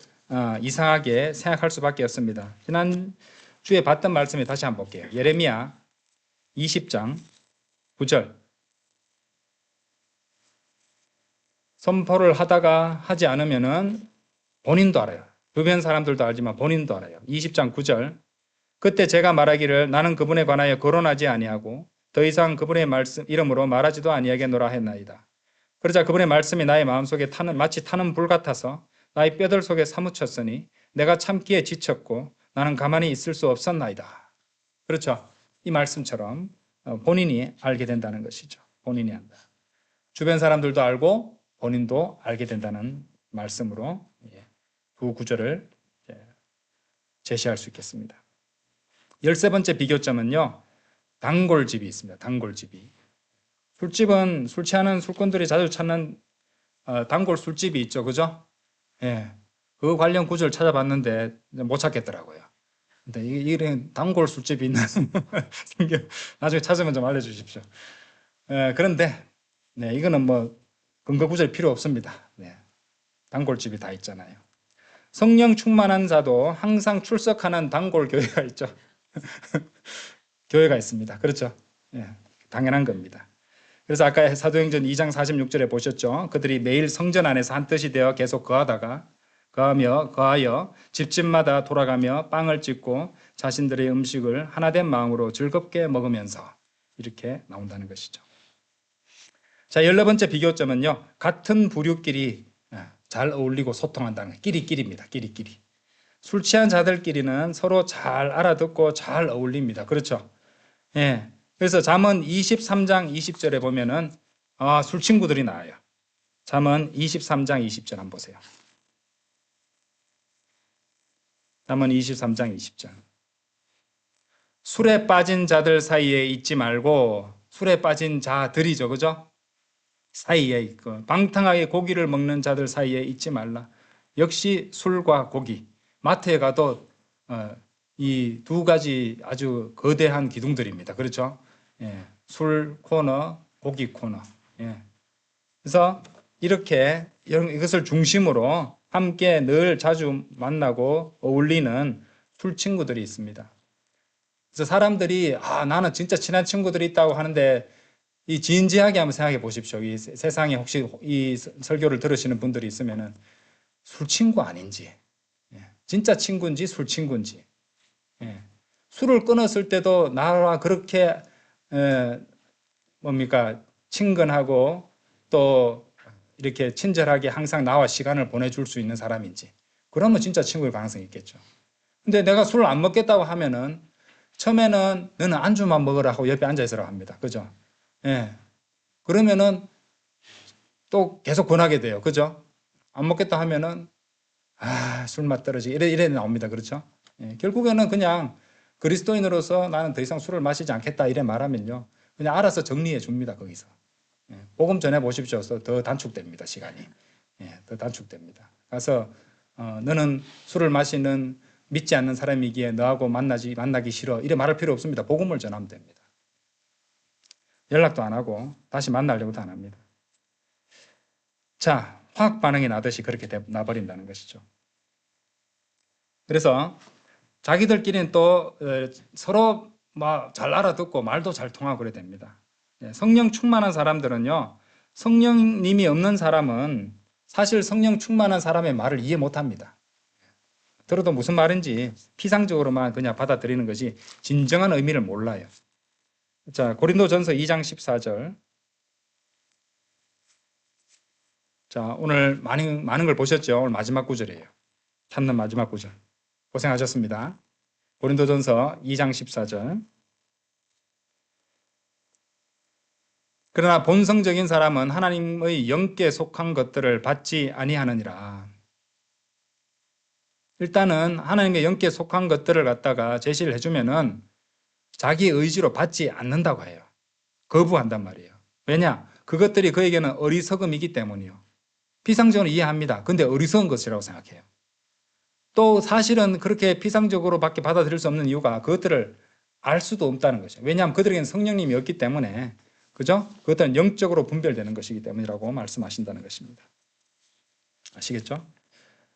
이상하게 생각할 수밖에 없습니다. 지난주에 봤던 말씀에 다시 한번 볼게요. 예레미야 20장 9절. 선포를 하다가 하지 않으면은 본인도 알아요. 주변 사람들도 알지만 본인도 알아요. 20장 9절. 그때 제가 말하기를 나는 그분에 관하여 거론하지 아니하고 더 이상 그분의 말씀 이름으로 말하지도 아니하겠노라 했나이다. 그러자 그분의 말씀이 나의 마음속에 마치 타는 불 같아서 나의 뼈들 속에 사무쳤으니 내가 참기에 지쳤고 나는 가만히 있을 수 없었나이다. 그렇죠? 이 말씀처럼 본인이 알게 된다는 것이죠. 본인이 안다. 주변 사람들도 알고 본인도 알게 된다는 말씀으로 두 구절을 제시할 수 있겠습니다. 13번째 비교점은요. 단골집이 있습니다. 단골집이. 술집은 술 취하는 술꾼들이 자주 찾는 단골 술집이 있죠. 그죠? 예. 그 관련 구절 찾아봤는데 못 찾겠더라고요. 근데 이런 단골 술집이 있는 나중에 찾으면 좀 알려주십시오. 그런데 네, 이거는 뭐 근거 구절 필요 없습니다. 네. 단골집이 다 있잖아요. 성령 충만한 자도 항상 출석하는 단골 교회가 있죠. 교회가 있습니다. 그렇죠? 예, 당연한 겁니다. 그래서 아까 사도행전 2장 46절에 보셨죠? 그들이 매일 성전 안에서 한 뜻이 되어 계속 거하여 집집마다 돌아가며 빵을 찢고 자신들의 음식을 하나된 마음으로 즐겁게 먹으면서 이렇게 나온다는 것이죠. 자, 14번째 비교점은요. 같은 부류끼리 잘 어울리고 소통한다는 거예요. 끼리끼리입니다. 끼리끼리. 술 취한 자들끼리는 서로 잘 알아듣고 잘 어울립니다. 그렇죠? 예. 그래서 잠언 23장 20절에 보면은 술 친구들이 나와요. 잠언 23장 20절 한번 보세요. 잠언 23장 20절. 술에 빠진 자들 사이에 있지 말고 술에 빠진 자들이죠. 그죠? 사이에 있고 방탕하게 고기를 먹는 자들 사이에 있지 말라. 역시 술과 고기. 마트에 가도 이 두 가지 아주 거대한 기둥들입니다. 그렇죠? 예, 술 코너, 고기 코너. 예. 그래서 이렇게 이것을 중심으로 함께 늘 자주 만나고 어울리는 술 친구들이 있습니다. 그래서 사람들이 나는 진짜 친한 친구들이 있다고 하는데 이 진지하게 한번 생각해 보십시오. 이 세상에 혹시 이 설교를 들으시는 분들이 있으면은 술 친구 아닌지, 진짜 친구인지 술 친구인지. 술을 끊었을 때도 나와 그렇게 친근하고 또 이렇게 친절하게 항상 나와 시간을 보내줄 수 있는 사람인지. 그러면 진짜 친구일 가능성이 있겠죠. 근데 내가 술을 안 먹겠다고 하면은 처음에는 너는 안주만 먹으라 하고 옆에 앉아 있으라고 합니다. 그죠? 예. 그러면은 또 계속 권하게 돼요. 그죠? 안 먹겠다 하면은 술맛 떨어지게 이래 나옵니다. 그렇죠? 예. 결국에는 그냥 그리스도인으로서 나는 더 이상 술을 마시지 않겠다 이래 말하면요. 그냥 알아서 정리해 줍니다. 거기서. 예. 복음 전해 보십시오. 더 단축됩니다. 시간이. 예. 더 단축됩니다. 가서 너는 술을 마시는 믿지 않는 사람이기에 너하고 만나기 싫어. 이래 말할 필요 없습니다. 복음을 전하면 됩니다. 연락도 안 하고 다시 만나려고도 안 합니다. 자, 화학 반응이 나듯이 그렇게 나버린다는 것이죠. 그래서 자기들끼리는 또 서로 잘 알아듣고 말도 잘 통하고 그래 됩니다. 성령 충만한 사람들은요, 성령님이 없는 사람은 사실 성령 충만한 사람의 말을 이해 못 합니다. 들어도 무슨 말인지 피상적으로만 그냥 받아들이는 것이 진정한 의미를 몰라요. 자, 고린도전서 2장 14절. 자, 오늘 많은 걸 보셨죠? 오늘 마지막 구절이에요. 찾는 마지막 구절. 고생하셨습니다. 고린도전서 2장 14절. 그러나 본성적인 사람은 하나님의 영께 속한 것들을 받지 아니하느니라. 일단은 하나님의 영께 속한 것들을 갖다가 제시를 해주면은 자기 의지로 받지 않는다고 해요. 거부한단 말이에요. 왜냐? 그것들이 그에게는 어리석음이기 때문이요. 피상적으로 이해합니다. 근데 어리석은 것이라고 생각해요. 또 사실은 그렇게 피상적으로밖에 받아들일 수 없는 이유가 그것들을 알 수도 없다는 거죠. 왜냐하면 그들에게는 성령님이 없기 때문에, 그죠? 그것들은 영적으로 분별되는 것이기 때문이라고 말씀하신다는 것입니다. 아시겠죠?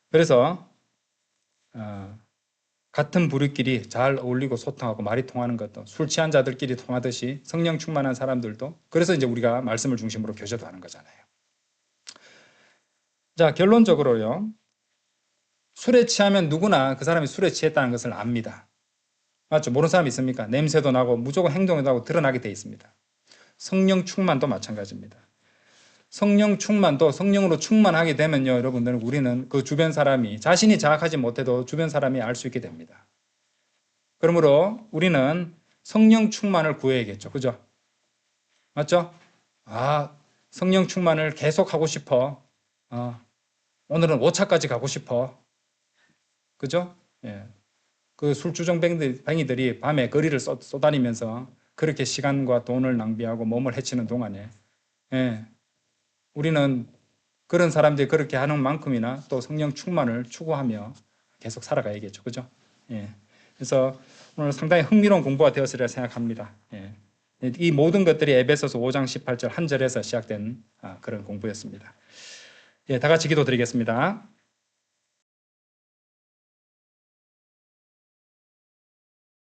그래서 같은 부류끼리 잘 어울리고 소통하고 말이 통하는 것도, 술 취한 자들끼리 통하듯이 성령 충만한 사람들도, 그래서 이제 우리가 말씀을 중심으로 교제도 하는 거잖아요. 자, 결론적으로요. 술에 취하면 누구나 그 사람이 술에 취했다는 것을 압니다. 맞죠? 모르는 사람 있습니까? 냄새도 나고 무조건 행동에도 하고 드러나게 돼 있습니다. 성령 충만도 마찬가지입니다. 성령 충만도 성령으로 충만하게 되면요, 여러분들 우리는 그 주변 사람이 자신이 자각하지 못해도 주변 사람이 알 수 있게 됩니다. 그러므로 우리는 성령 충만을 구해야겠죠. 그죠? 맞죠? 성령 충만을 계속 하고 싶어. 오늘은 5차까지 가고 싶어. 그죠? 예. 그 술주정뱅이들이 밤에 거리를 쏘다니면서 그렇게 시간과 돈을 낭비하고 몸을 해치는 동안에, 예. 우리는 그런 사람들이 그렇게 하는 만큼이나 또 성령 충만을 추구하며 계속 살아가야겠죠. 그죠? 예. 그래서 오늘 상당히 흥미로운 공부가 되었으리라 생각합니다. 예. 이 모든 것들이 에베소서 5장 18절 한 절에서 시작된 그런 공부였습니다. 예, 다 같이 기도드리겠습니다.